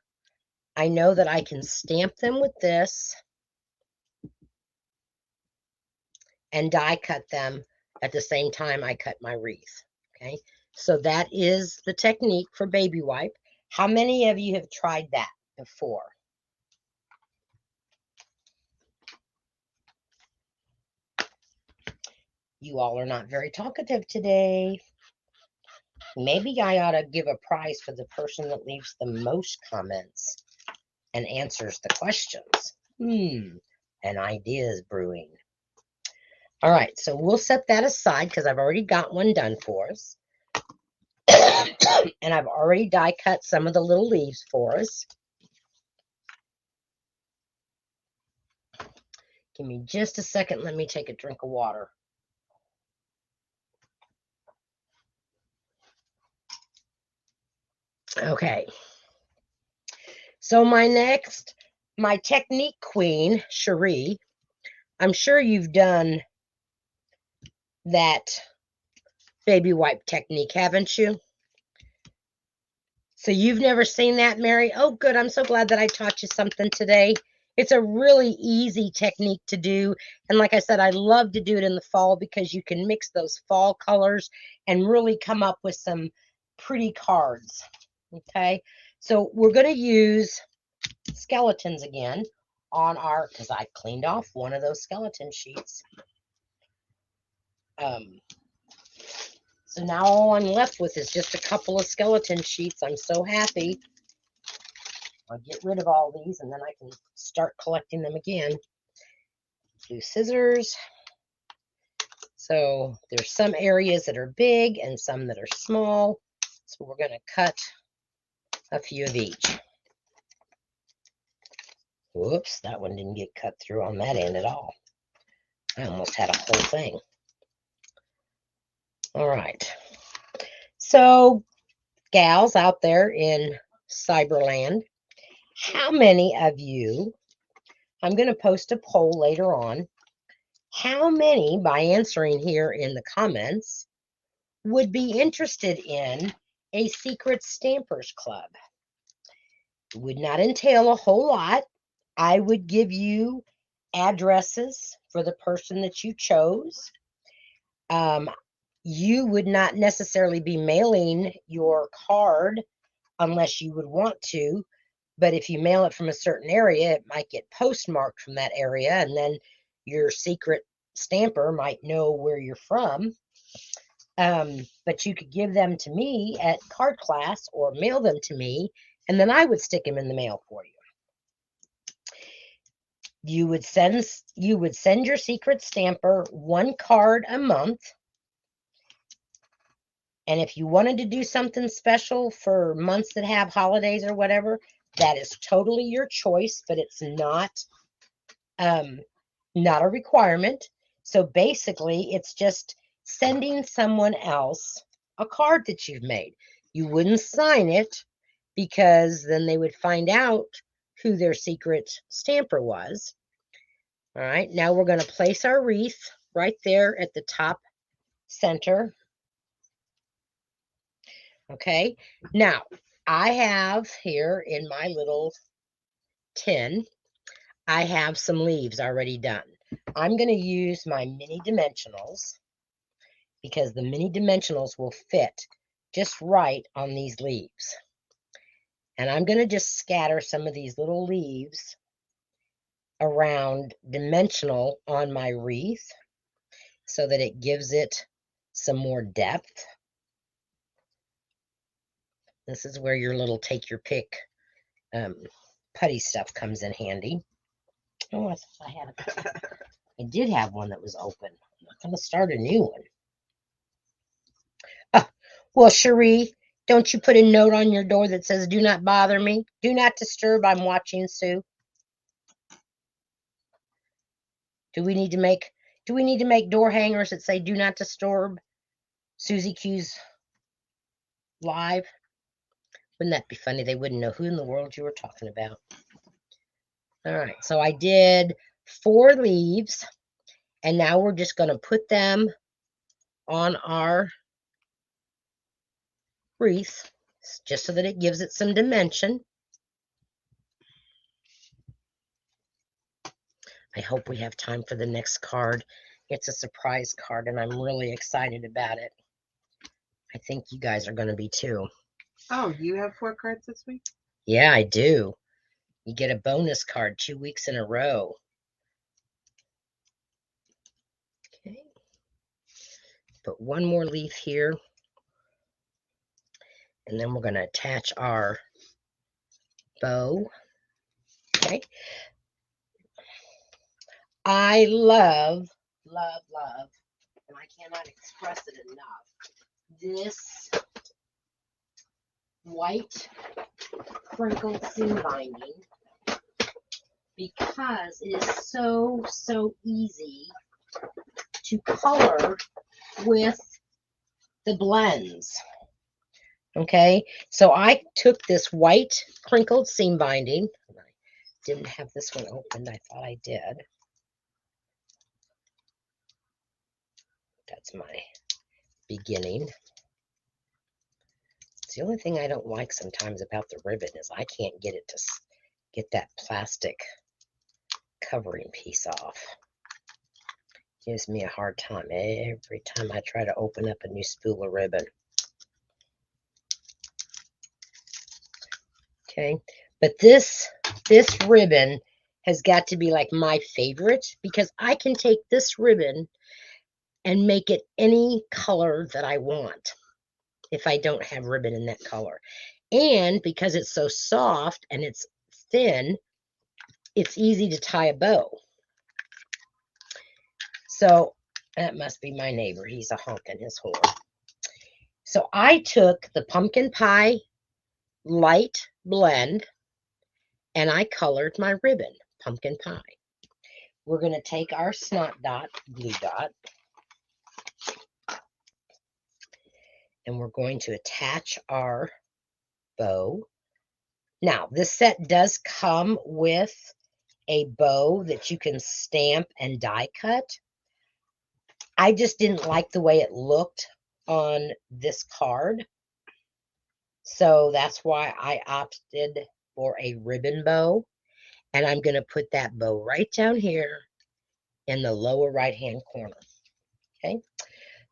I know that I can stamp them with this and die cut them at the same time I cut my wreath. Okay, so that is the technique for baby wipe. How many of you have tried that before? You all are not very talkative today. Maybe I ought to give a prize for the person that leaves the most comments and answers the questions. An idea is brewing. All right, so we'll set that aside because I've already got one done for us. And I've already die cut some of the little leaves for us. Give me just a second. Let me take a drink of water. Okay. So my technique queen, Cherie, I'm sure you've done that baby wipe technique, haven't you? So you've never seen that, Mary? Oh, good. I'm so glad that I taught you something today. It's a really easy technique to do. And like I said, I love to do it in the fall because you can mix those fall colors and really come up with some pretty cards. Okay, so we're going to use skeletons again on our, because I cleaned off one of those skeleton sheets. So now all I'm left with is just a couple of skeleton sheets. I'm so happy. I'll get rid of all these and then I can start collecting them again. Do scissors. So there's some areas that are big and some that are small. So we're going to cut a few of each. Whoops, that one didn't get cut through on that end at all. I almost had a whole thing. All right. So, gals out there in Cyberland, how many of you, I'm going to post a poll later on, how many, by answering here in the comments, would be interested in a secret stampers club? It would not entail a whole lot. I would give you addresses for the person that you chose. You would not necessarily be mailing your card unless you would want to. But if you mail it from a certain area, it might get postmarked from that area, and then your secret stamper might know where you're from. But you could give them to me at card class or mail them to me, and then I would stick them in the mail for you. You would send your secret stamper 1 card a month. And if you wanted to do something special for months that have holidays or whatever, that is totally your choice, but it's not a requirement. So basically, it's just sending someone else a card that you've made. You wouldn't sign it because then they would find out who their secret stamper was. All right, now we're going to place our wreath right there at the top center. Okay, now I have here in my little tin, I have some leaves already done. I'm going to use my mini dimensionals because the mini dimensionals will fit just right on these leaves. And I'm going to just scatter some of these little leaves around dimensional on my wreath so that it gives it some more depth. This is where your little take your pick putty stuff comes in handy. Oh, I thought I did have one that was open. I'm not going to start a new one. Well, Cherie, don't you put a note on your door that says, "Do not bother me. Do not disturb. I'm watching Sue." Do we need to make door hangers that say "Do not disturb"? Susie Q's live. Wouldn't that be funny? They wouldn't know who in the world you were talking about. All right, so I did 4 leaves, and now we're just going to put them on our wreath, just so that it gives it some dimension. I hope we have time for the next card. It's a surprise card, and I'm really excited about it. I think you guys are going to be too. Oh, you have 4 cards this week? Yeah, I do. You get a bonus card 2 weeks in a row. Okay. Put one more leaf here. And then we're going to attach our bow. Okay. I love, love, love, and I cannot express it enough, this white crinkled seam binding, because it is so, so easy to color with the blends. Okay, so I took this white crinkled seam binding. I didn't have this one opened. I thought I did. That's my beginning. It's the only thing I don't like sometimes about the ribbon is I can't get it to get that plastic covering piece off. Gives me a hard time every time I try to open up a new spool of ribbon. Okay, but this ribbon has got to be like my favorite, because I can take this ribbon and make it any color that I want if I don't have ribbon in that color. And because it's so soft and it's thin, it's easy to tie a bow. So that must be my neighbor. He's a honking his horn. So I took the pumpkin pie light blend and I colored my ribbon pumpkin pie. We're going to take our snot dot, glue dot, and we're going to attach our bow. Now, this set does come with a bow that you can stamp and die cut. I just didn't like the way it looked on this card, so that's why I opted for a ribbon bow, and I'm going to put that bow right down here in the lower right hand corner. Okay,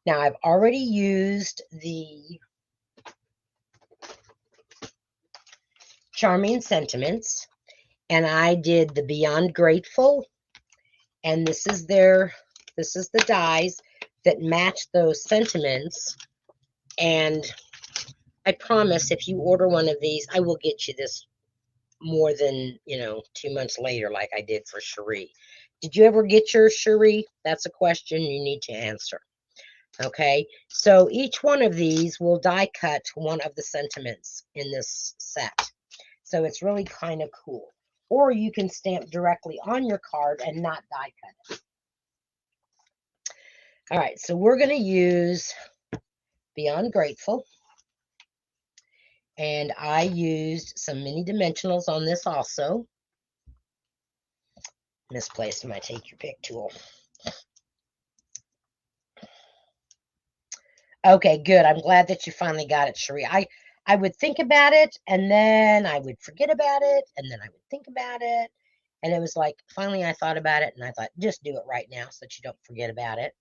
now I've already used the Charming Sentiments, and I did the Beyond Grateful, and this is the dies that match those sentiments. And I promise if you order one of these, I will get you this more than 2 months later, like I did for Cherie. Did you ever get your Cherie? That's a question you need to answer. Okay, so each one of these will die cut one of the sentiments in this set. So it's really kind of cool. Or you can stamp directly on your card and not die cut it. All right, so we're going to use Beyond Grateful. And I used some mini dimensionals on this also. Misplaced my take your pick tool. Okay, good. I'm glad that you finally got it, Cherie. I would think about it, and then I would forget about it, and then I would think about it. And it was like, finally I thought about it, and I thought, just do it right now so that you don't forget about it.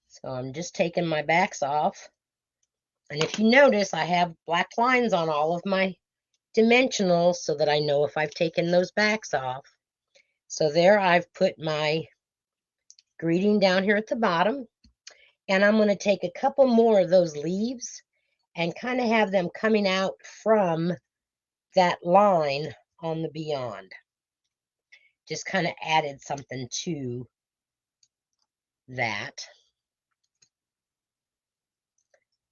So I'm just taking my backs off. And if you notice, I have black lines on all of my dimensionals so that I know if I've taken those backs off. So there I've put my greeting down here at the bottom. And I'm going to take a couple more of those leaves and kind of have them coming out from that line on the Beyond. Just kind of added something to that.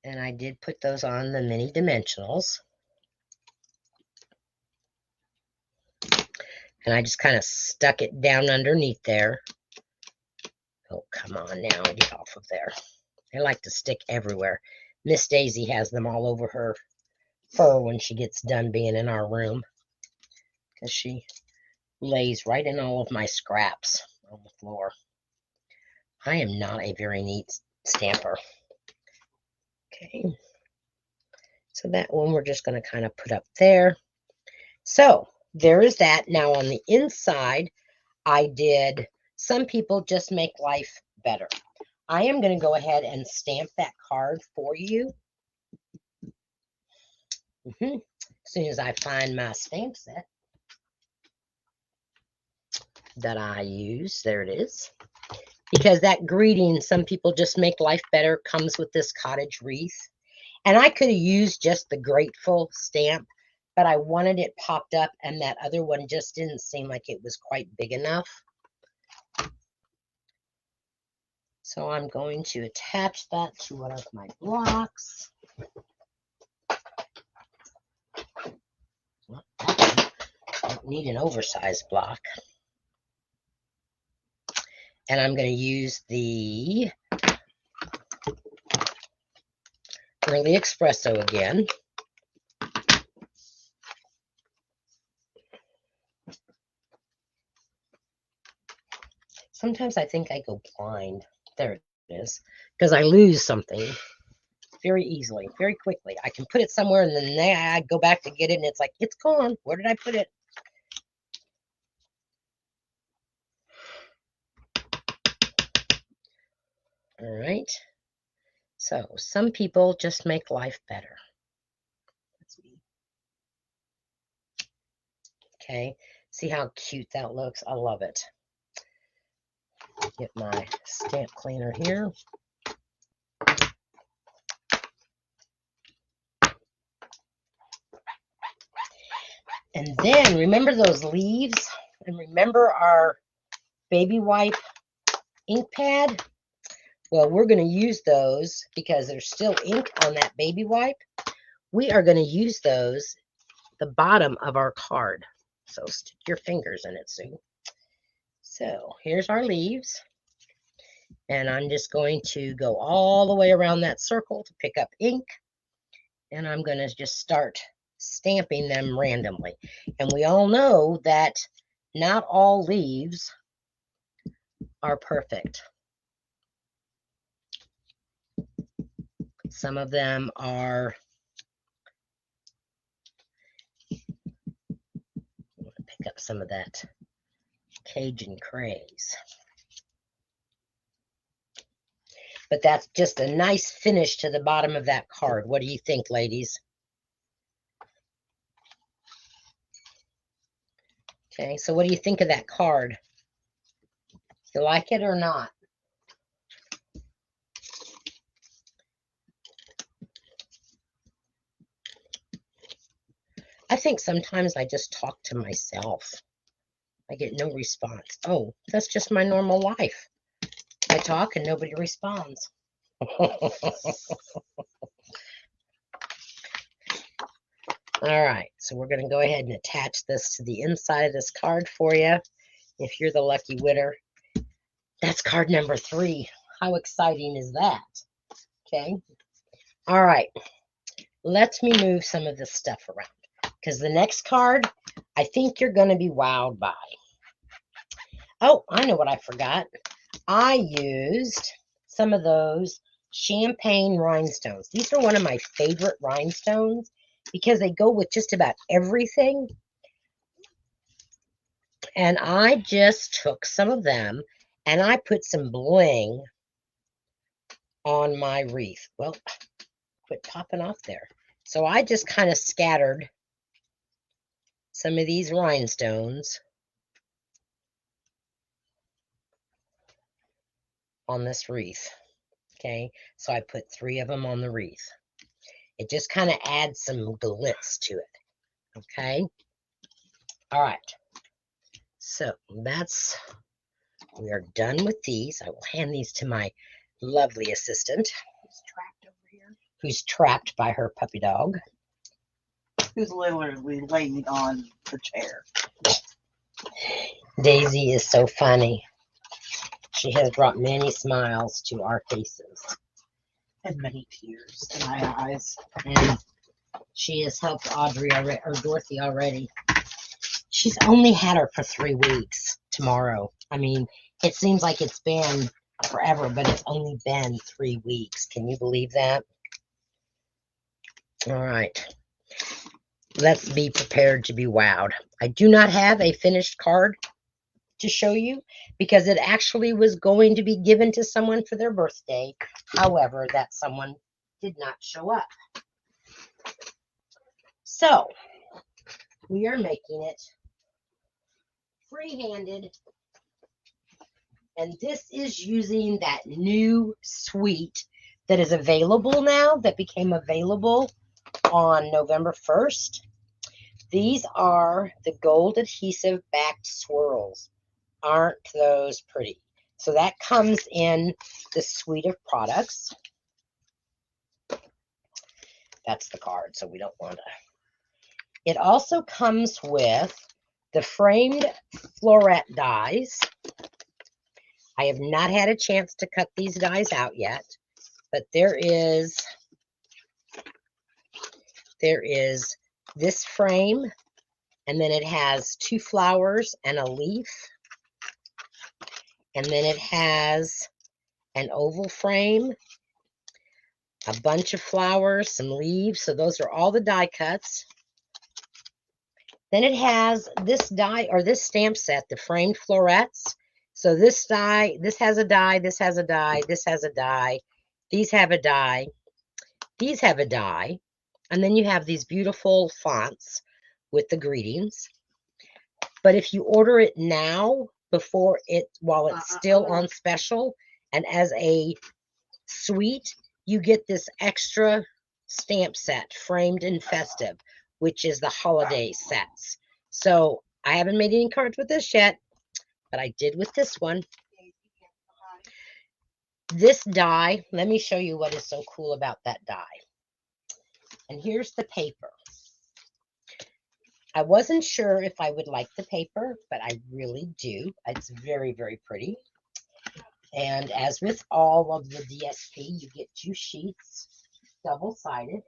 And I did put those on the mini dimensionals. And I just kind of stuck it down underneath there. Oh, come on now, get off of there. They like to stick everywhere. Miss Daisy has them all over her fur when she gets done being in our room, because she lays right in all of my scraps on the floor. I am not a very neat stamper. Okay, so that one we're just going to kind of put up there. So there is that. Now on the inside, I did Some People Just Make Life Better. I am going to go ahead and stamp that card for you. As soon as I find my stamp set that I use, there it is. Because that greeting, Some People Just Make Life Better, comes with this cottage wreath. And I could have used just the grateful stamp, but I wanted it popped up, and that other one just didn't seem like it was quite big enough. So I'm going to attach that to one of my blocks. I don't need an oversized block. And I'm going to use the Early Espresso again. Sometimes I think I go blind. There it is. Because I lose something very easily, very quickly. I can put it somewhere and then I go back to get it and it's like, it's gone. Where did I put it? All right. So some people just make life better. That's me. Okay. See how cute that looks? I love it. Get my stamp cleaner here. And then remember those leaves, and remember our baby wipe ink pad. Well, we're going to use those because there's still ink on that baby wipe. We are going to use those the bottom of our card. So stick your fingers in it, Sue. So here's our leaves. And I'm just going to go all the way around that circle to pick up ink. And I'm going to just start stamping them randomly. And we all know that not all leaves are perfect. Some of them are, I want to pick up some of that Cajun craze. But that's just a nice finish to the bottom of that card. What do you think, ladies? Okay, so what do you think of that card? You like it or not? I think sometimes I just talk to myself. I get no response. Oh, that's just my normal life. I talk and nobody responds. All right, so we're going to go ahead and attach this to the inside of this card for you. If you're the lucky winner, that's card number 3. How exciting is that? Okay. All right, let me move some of this stuff around, because the next card, I think you're going to be wowed by. Oh, I know what I forgot. I used some of those champagne rhinestones. These are one of my favorite rhinestones because they go with just about everything. And I just took some of them and I put some bling on my wreath. Well, quit popping off there. So I just kind of scattered some of these rhinestones on this wreath. Okay, so I put 3 of them on the wreath. It just kind of adds some glitz to it. Okay, all right. So we are done with these. I will hand these to my lovely assistant, Who's trapped over here? who's trapped by her puppy dog. Who's literally laying on the chair. Daisy is so funny. She has brought many smiles to our faces. And many tears in my eyes. And she has helped Audrey already, or Dorothy already. She's only had her for 3 weeks tomorrow. I mean, it seems like it's been forever, but it's only been 3 weeks. Can you believe that? All right. Let's be prepared to be wowed. I do not have a finished card to show you because it actually was going to be given to someone for their birthday. However, that someone did not show up. So, we are making it free-handed. And this is using that new suite that is available now, that became available on November 1st. These are the gold adhesive backed swirls. Aren't those pretty? So that comes in the suite of products. That's the card, so we don't want to. It also comes with the framed floret dies. I have not had a chance to cut these dies out yet, but there is this frame, and then it has 2 flowers and a leaf, and then it has an oval frame, a bunch of flowers, some leaves. So those are all the die cuts. Then it has this die, or this stamp set, the framed florets. So this die, this has a die, this has a die, this has a die, these have a die, these have a die, and then you have these beautiful fonts with the greetings. But if you order it now, while it's still on special, and as a suite, you get this extra stamp set, framed and festive, which is the holiday sets. So I haven't made any cards with this yet, but I did with this one. This die, let me show you what is so cool about that die. And here's the paper. I wasn't sure if I would like the paper, but I really do. It's very, very pretty. And as with all of the DSP, you get 2 sheets, double-sided.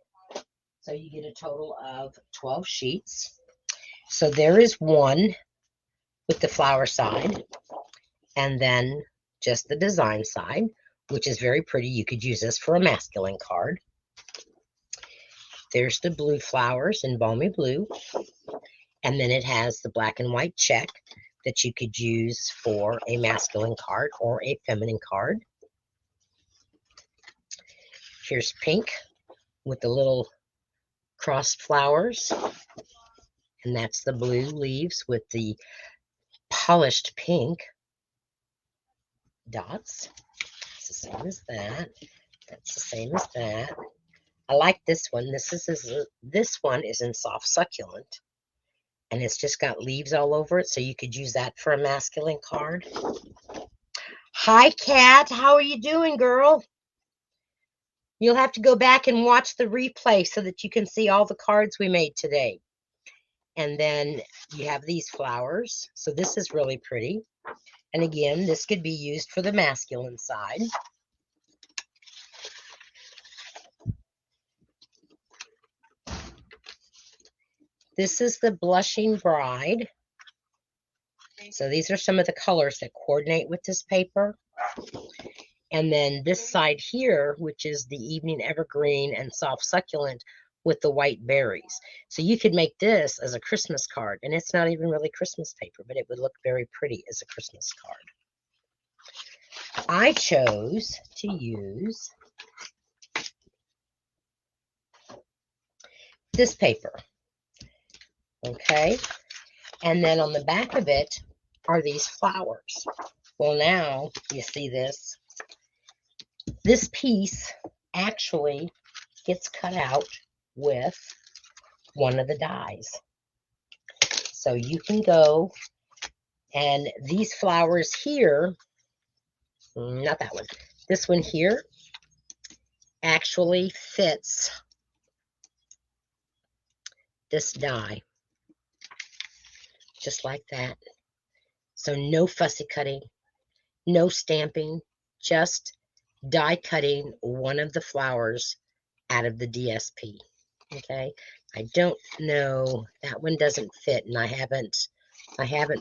So you get a total of 12 sheets. So there is one with the flower side, and then just the design side, which is very pretty. You could use this for a masculine card. There's the blue flowers in balmy blue. And then it has the black and white check that you could use for a masculine card or a feminine card. Here's pink with the little crossed flowers. And that's the blue leaves with the polished pink dots. It's the same as that. That's the same as that. I like this one. This one is in soft succulent. And it's just got leaves all over it, so you could use that for a masculine card. Hi, Kat. How are you doing, girl? You'll have to go back and watch the replay so that you can see all the cards we made today. And then you have these flowers. So this is really pretty. And again, this could be used for the masculine side. This is the Blushing Bride. So these are some of the colors that coordinate with this paper. And then this side here, which is the Evening Evergreen and Soft Succulent with the white berries. So you could make this as a Christmas card. And it's not even really Christmas paper, but it would look very pretty as a Christmas card. I chose to use this paper. Okay, and then on the back of it are these flowers. Well, now you see this. This piece actually gets cut out with one of the dies. So you can go, and these flowers here, not that one, this one here actually fits this die. Just like that. So no fussy cutting, no stamping, just die cutting one of the flowers out of the DSP. Okay, I don't know, that one doesn't fit, and I haven't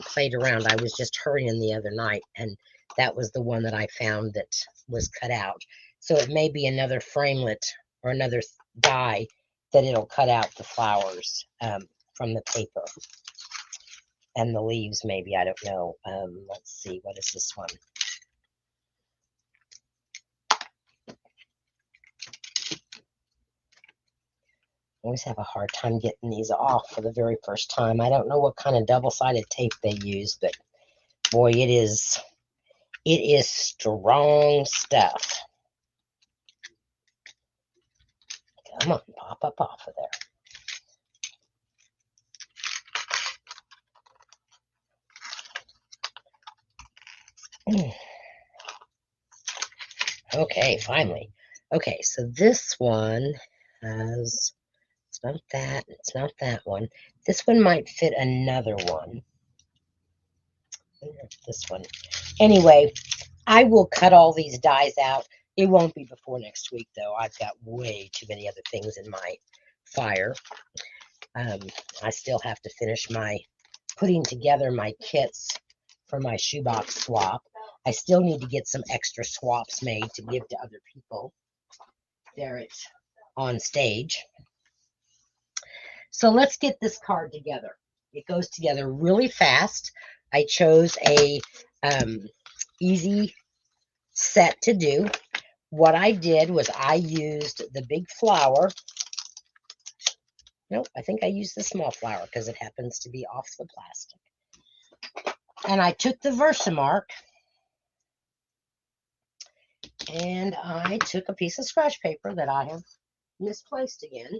played around. I was just hurrying the other night, and that was the one that I found that was cut out. So it may be another framelit or another die that it'll cut out the flowers from the paper and the leaves, maybe, I don't know. Let's see, what is this one? I always have a hard time getting these off for the very first time. I don't know what kind of double-sided tape they use, but boy, it is strong stuff. Come on, pop up off of there. Okay, finally. Okay, so this one has, it's not that one. This one might fit another one. This one. Anyway, I will cut all these dies out. It won't be before next week, though. I've got way too many other things in my fire. I still have to finish putting together my kits for my shoebox swap. I still need to get some extra swaps made to give to other people there on stage. So let's get this card together. It goes together really fast. I chose a easy set to do. What I did was I used the big flower. Nope, I think I used the small flower because it happens to be off the plastic. And I took the Versamark and I took a piece of scratch paper that I have misplaced again.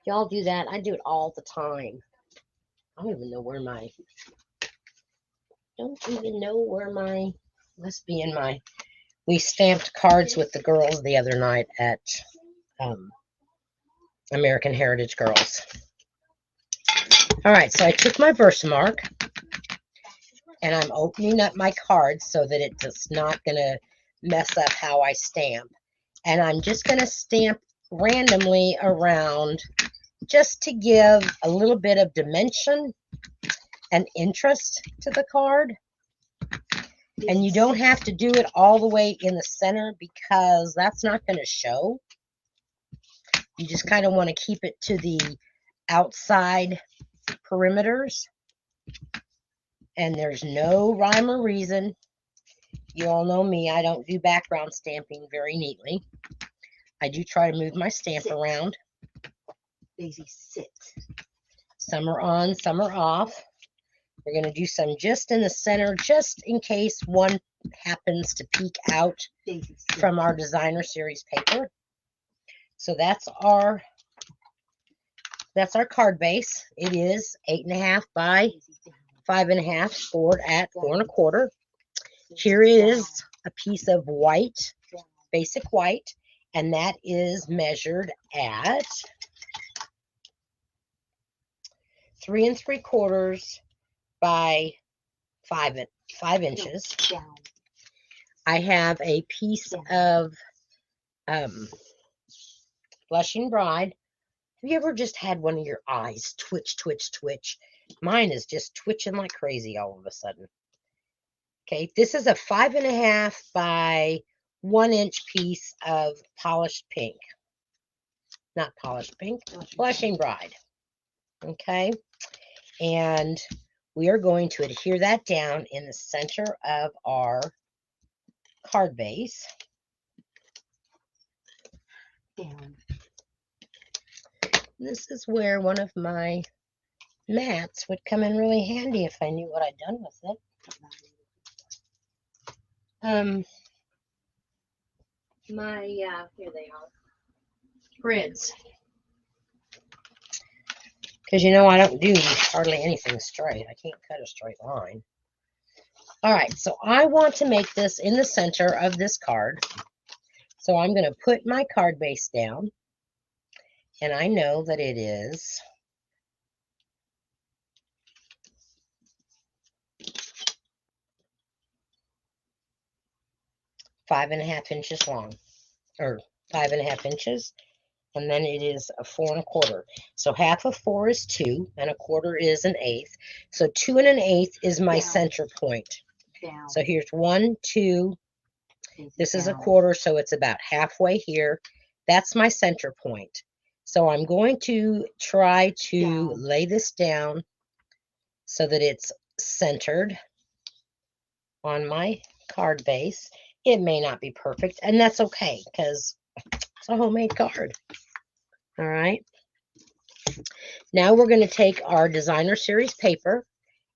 Y'all do that? I do it all the time. I don't even know where must be in my, we stamped cards with the girls the other night at American Heritage Girls. All right, so I took my Versamark and I'm opening up my cards so that it's not going to mess up how I stamp. And I'm just going to stamp randomly around just to give a little bit of dimension and interest to the card. And you don't have to do it all the way in the center because that's not going to show. You just kind of want to keep it to the outside perimeters. And there's no rhyme or reason. You all know me, I don't do background stamping very neatly. I do try to move my stamp around. Daisy, sit. Some are on, some are off. We're going to do some just in the center, just in case one happens to peek out from our designer series paper. So that's our card base. It is 8.5 by 5.5, scored at 4 1/4. Here is a piece of white, basic white, and that is measured at 3 3/4 by 5 inches. I have a piece of Blushing Bride. Have you ever just had one of your eyes twitch, twitch, twitch? Mine is just twitching like crazy all of a sudden. Okay, this is a 5.5 by 1 inch piece of polished pink. Not polished pink, Blushing Bride. Okay, and we are going to adhere that down in the center of our card base. Down. This is where one of my mats would come in really handy if I knew what I'd done with it. Here they are. Grids. Because you know I don't do hardly anything straight. I can't cut a straight line. All right, so I want to make this in the center of this card. So I'm going to put my card base down. And I know that it is 5.5 inches long, or 5.5 inches, and then it is a 4 1/4. So half of 4 is 2, and 1/4 is 1/8. So 2 1/8 is my Down. center point. Down. So here's 1, 2. This is Down. 1/4, so it's about halfway here. That's my center point. So I'm going to try to lay this down so that it's centered on my card base. It may not be perfect, and that's okay because it's a homemade card. All right. Now we're going to take our designer series paper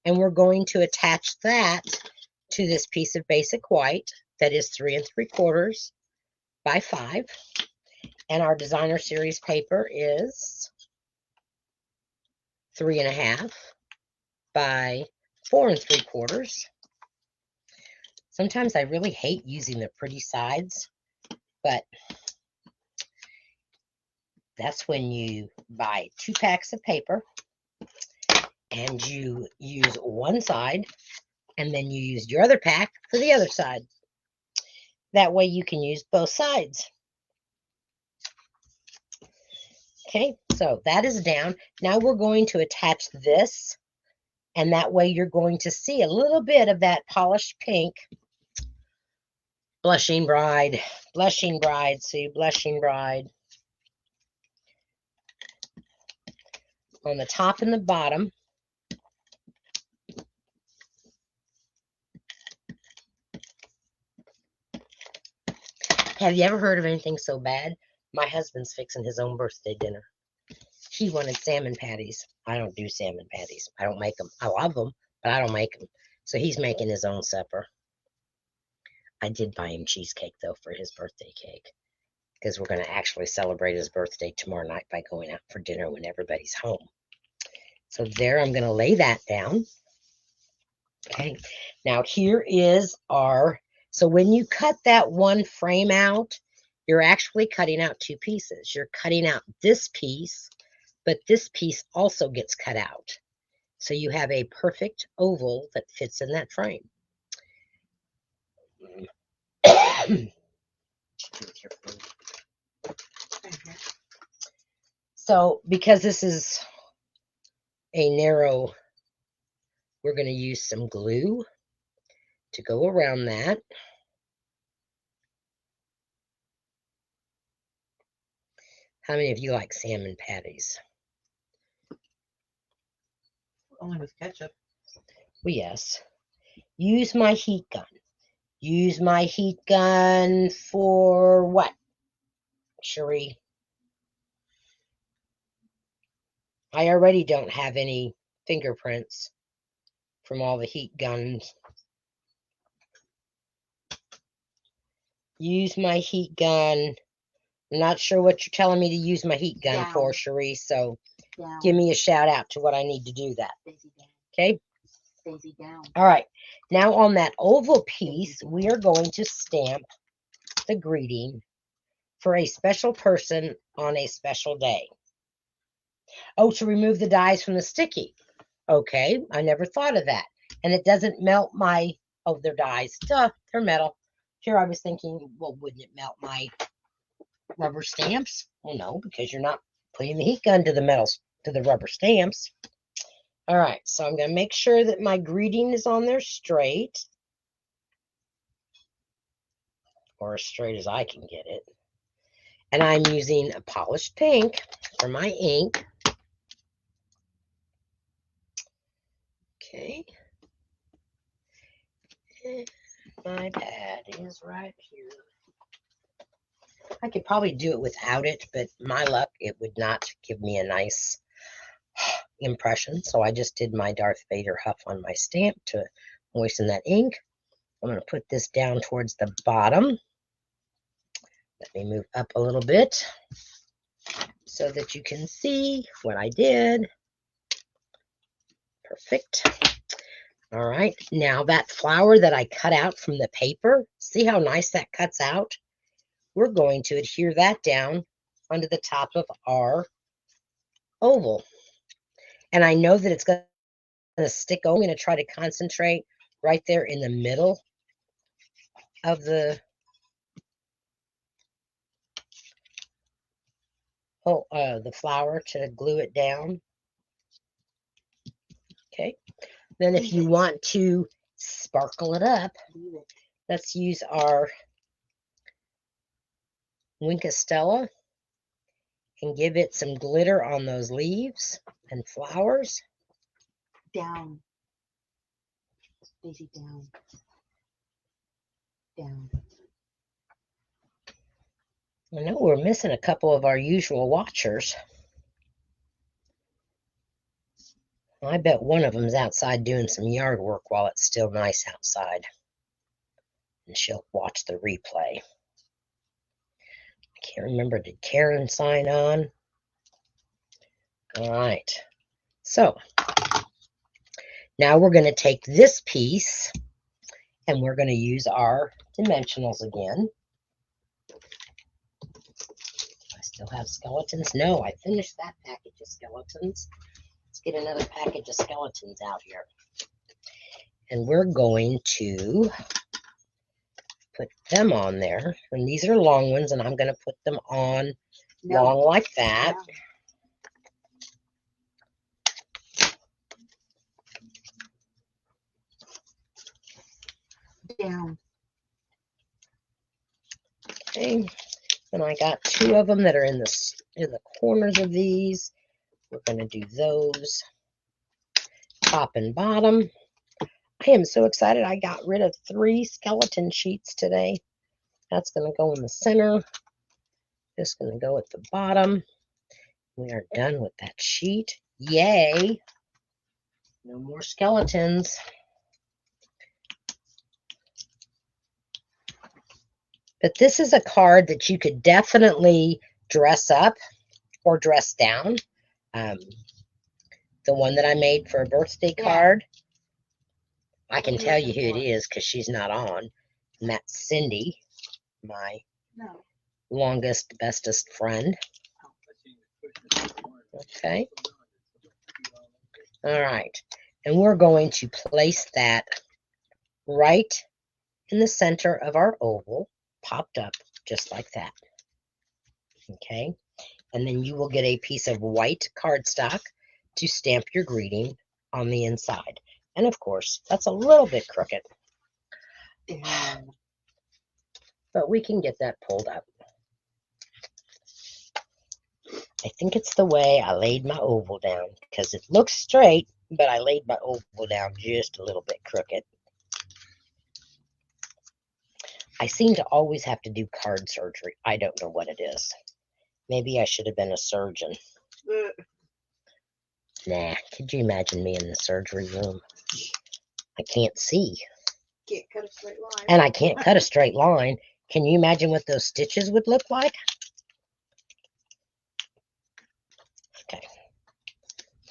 and we're going to attach that to this piece of basic white that is 3 3/4 by 5. And our designer series paper is 3 1/2 by 4 3/4. Sometimes I really hate using the pretty sides, but that's when you buy 2 packs of paper and you use one side and then you use your other pack for the other side. That way you can use both sides. Okay, so that is down. Now we're going to attach this, and that way you're going to see a little bit of that polished pink. Blushing bride, see, blushing bride. On the top and the bottom. Have you ever heard of anything so bad? My husband's fixing his own birthday dinner. He wanted salmon patties. I don't do salmon patties. I don't make them. I love them, but I don't make them. So he's making his own supper. I did buy him cheesecake, though, for his birthday cake, because we're going to actually celebrate his birthday tomorrow night by going out for dinner when everybody's home. So there, I'm going to lay that down. Okay, now here is our, so when you cut that one frame out, you're actually cutting out 2 pieces. You're cutting out this piece, but this piece also gets cut out. So you have a perfect oval that fits in that frame. So because this is a narrow, we're going to use some glue to go around that. How many of you like salmon patties? Only with ketchup. Well, yes. Use my heat gun. Use my heat gun for what, Cherie? I already don't have any fingerprints from all the heat guns. Use my heat gun. I'm not sure what you're telling me to use my heat gun for, Cherie, so give me a shout out to what I need to do that. Okay? Daisy down. All right. Now on that oval piece, we are going to stamp the greeting for a special person on a special day. Oh, to remove the dies from the sticky. Okay, I never thought of that. And it doesn't melt my, oh, they're dies. Duh, they're metal. Here I was thinking, well, wouldn't it melt my rubber stamps? Well, no, because you're not putting the heat gun to the metals, to the rubber stamps. All right, so I'm going to make sure that my greeting is on there straight. Or as straight as I can get it. And I'm using a polished pink for my ink. Okay. And my pad is right here. I could probably do it without it, but my luck, it would not give me a nice impression. So I just did my Darth Vader huff on my stamp to moisten that ink. I'm going to put this down towards the bottom. Let me move up a little bit so that you can see what I did. Perfect. All right, now that flower that I cut out from the paper, see how nice that cuts out? We're going to adhere that down onto the top of our oval. And I know that it's going to stick. I'm going to try to concentrate right there in the middle of the the flower to glue it down. Okay. Then if you want to sparkle it up, let's use our Winkostella and give it some glitter on those leaves and flowers. Down. Daisy, down. Down. I know we're missing a couple of our usual watchers. I bet one of them's outside doing some yard work while it's still nice outside. And she'll watch the replay. I can't remember, did Karen sign on? All right. So now we're going to take this piece and we're going to use our dimensionals again. I still have skeletons? No, I finished that package of skeletons. Let's get another package of skeletons out here. And we're going to put them on there. And these are long ones, and I'm going to put them on long like that. Down. Okay. And I got two of them that are in the corners of these. We're going to do those top and bottom. I am so excited. I got rid of 3 skeleton sheets today. That's going to go in the center. This is going to go at the bottom. We are done with that sheet. Yay! No more skeletons. But this is a card that you could definitely dress up or dress down. The one that I made for a birthday card. I can tell you who it is because she's not on. And that's Cindy, my longest, bestest friend. Okay. All right. And we're going to place that right in the center of our oval, popped up just like that. Okay. And then you will get a piece of white cardstock to stamp your greeting on the inside. And of course, that's a little bit crooked. But we can get that pulled up. I think it's the way I laid my oval down because it looks straight, but I laid my oval down just a little bit crooked. I seem to always have to do card surgery. I don't know what it is. Maybe I should have been a surgeon. Nah, could you imagine me in the surgery room? I can't see. Can't cut a straight line. And I can't cut a straight line. Can you imagine what those stitches would look like? Okay.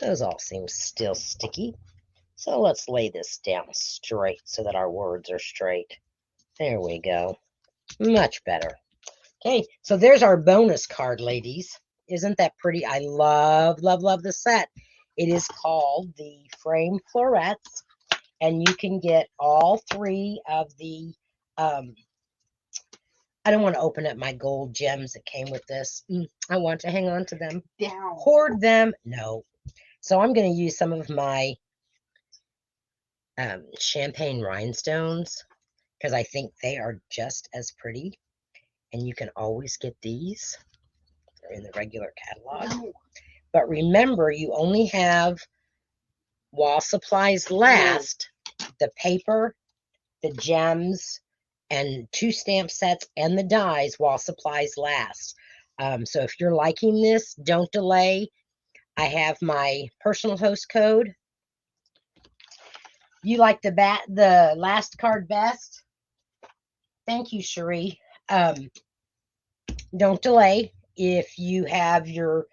Those all seem still sticky. So let's lay this down straight so that our words are straight. There we go. Much better. Okay, so there's our bonus card, ladies. Isn't that pretty? I love, love, love the set. It is called the Frame Florets, and you can get all 3 of the, I don't want to open up my gold gems that came with this. I want to hang on to them. Down. Hoard them. No. So I'm going to use some of my champagne rhinestones because I think they are just as pretty. And you can always get these. They're in the regular catalog. No. But remember, you only have, while supplies last, the paper, the gems, and 2 stamp sets and the dies while supplies last. So if you're liking this, don't delay. I have my personal host code. You like the last card best? Thank you, Cherie. Don't delay. If you have your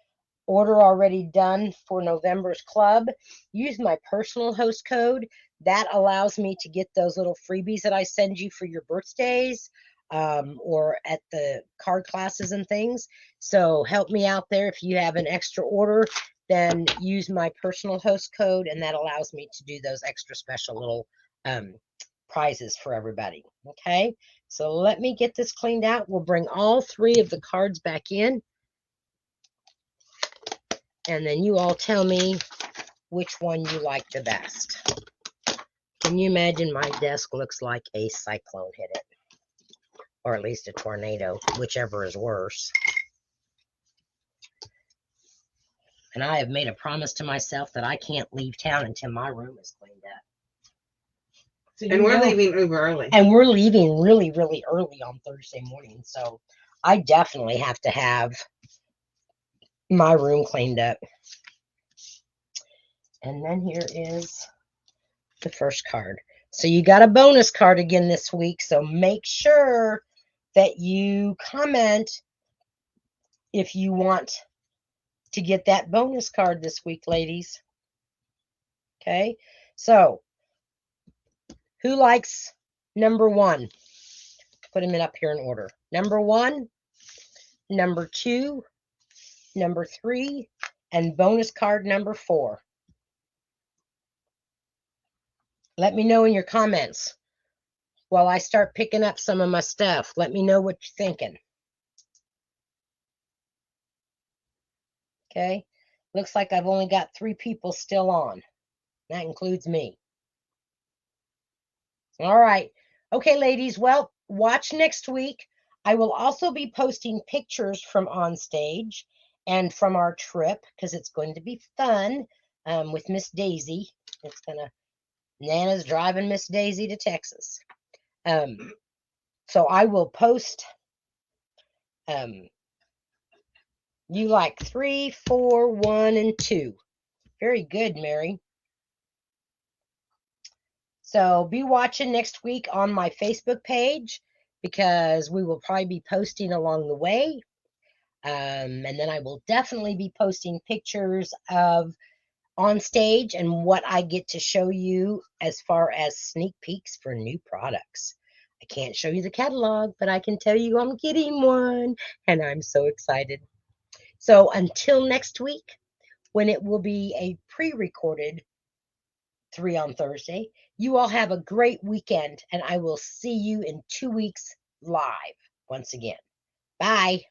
order already done for November's club, use my personal host code. That allows me to get those little freebies that I send you for your birthdays or at the card classes and things. So help me out there. If you have an extra order, then use my personal host code, and that allows me to do those extra special little prizes for everybody. Okay, so let me get this cleaned out. We'll bring all 3 of the cards back in. And then you all tell me which one you like the best. Can you imagine my desk looks like a cyclone hit it? Or at least a tornado, whichever is worse. And I have made a promise to myself that I can't leave town until my room is cleaned up. So And we're leaving uber early. And we're leaving really, really early on Thursday morning. So I definitely have to have my room cleaned up. And then here is the first card. So you got a bonus card again this week. So make sure that you comment if you want to get that bonus card this week, ladies. Okay, so who likes number 1? Put them in up here in order. Number 1, number 2, number 3, and bonus card number 4. Let me know in your comments while I start picking up some of my stuff. Let me know what you're thinking. Okay, looks like I've only got 3 people still on. That includes me. All right. Okay, ladies. Well, watch next week. I will also be posting pictures from on stage and from our trip because it's going to be fun with Miss Daisy. Nana's driving Miss Daisy to Texas. So I will post. You like 3, 4, 1, and 2. Very good, Mary. So be watching next week on my Facebook page because we will probably be posting along the way. And then I will definitely be posting pictures of on stage and what I get to show you as far as sneak peeks for new products. I can't show you the catalog, but I can tell you I'm getting one, and I'm so excited. So until next week, when it will be a pre-recorded 3 on Thursday, you all have a great weekend, and I will see you in 2 weeks live once again. Bye.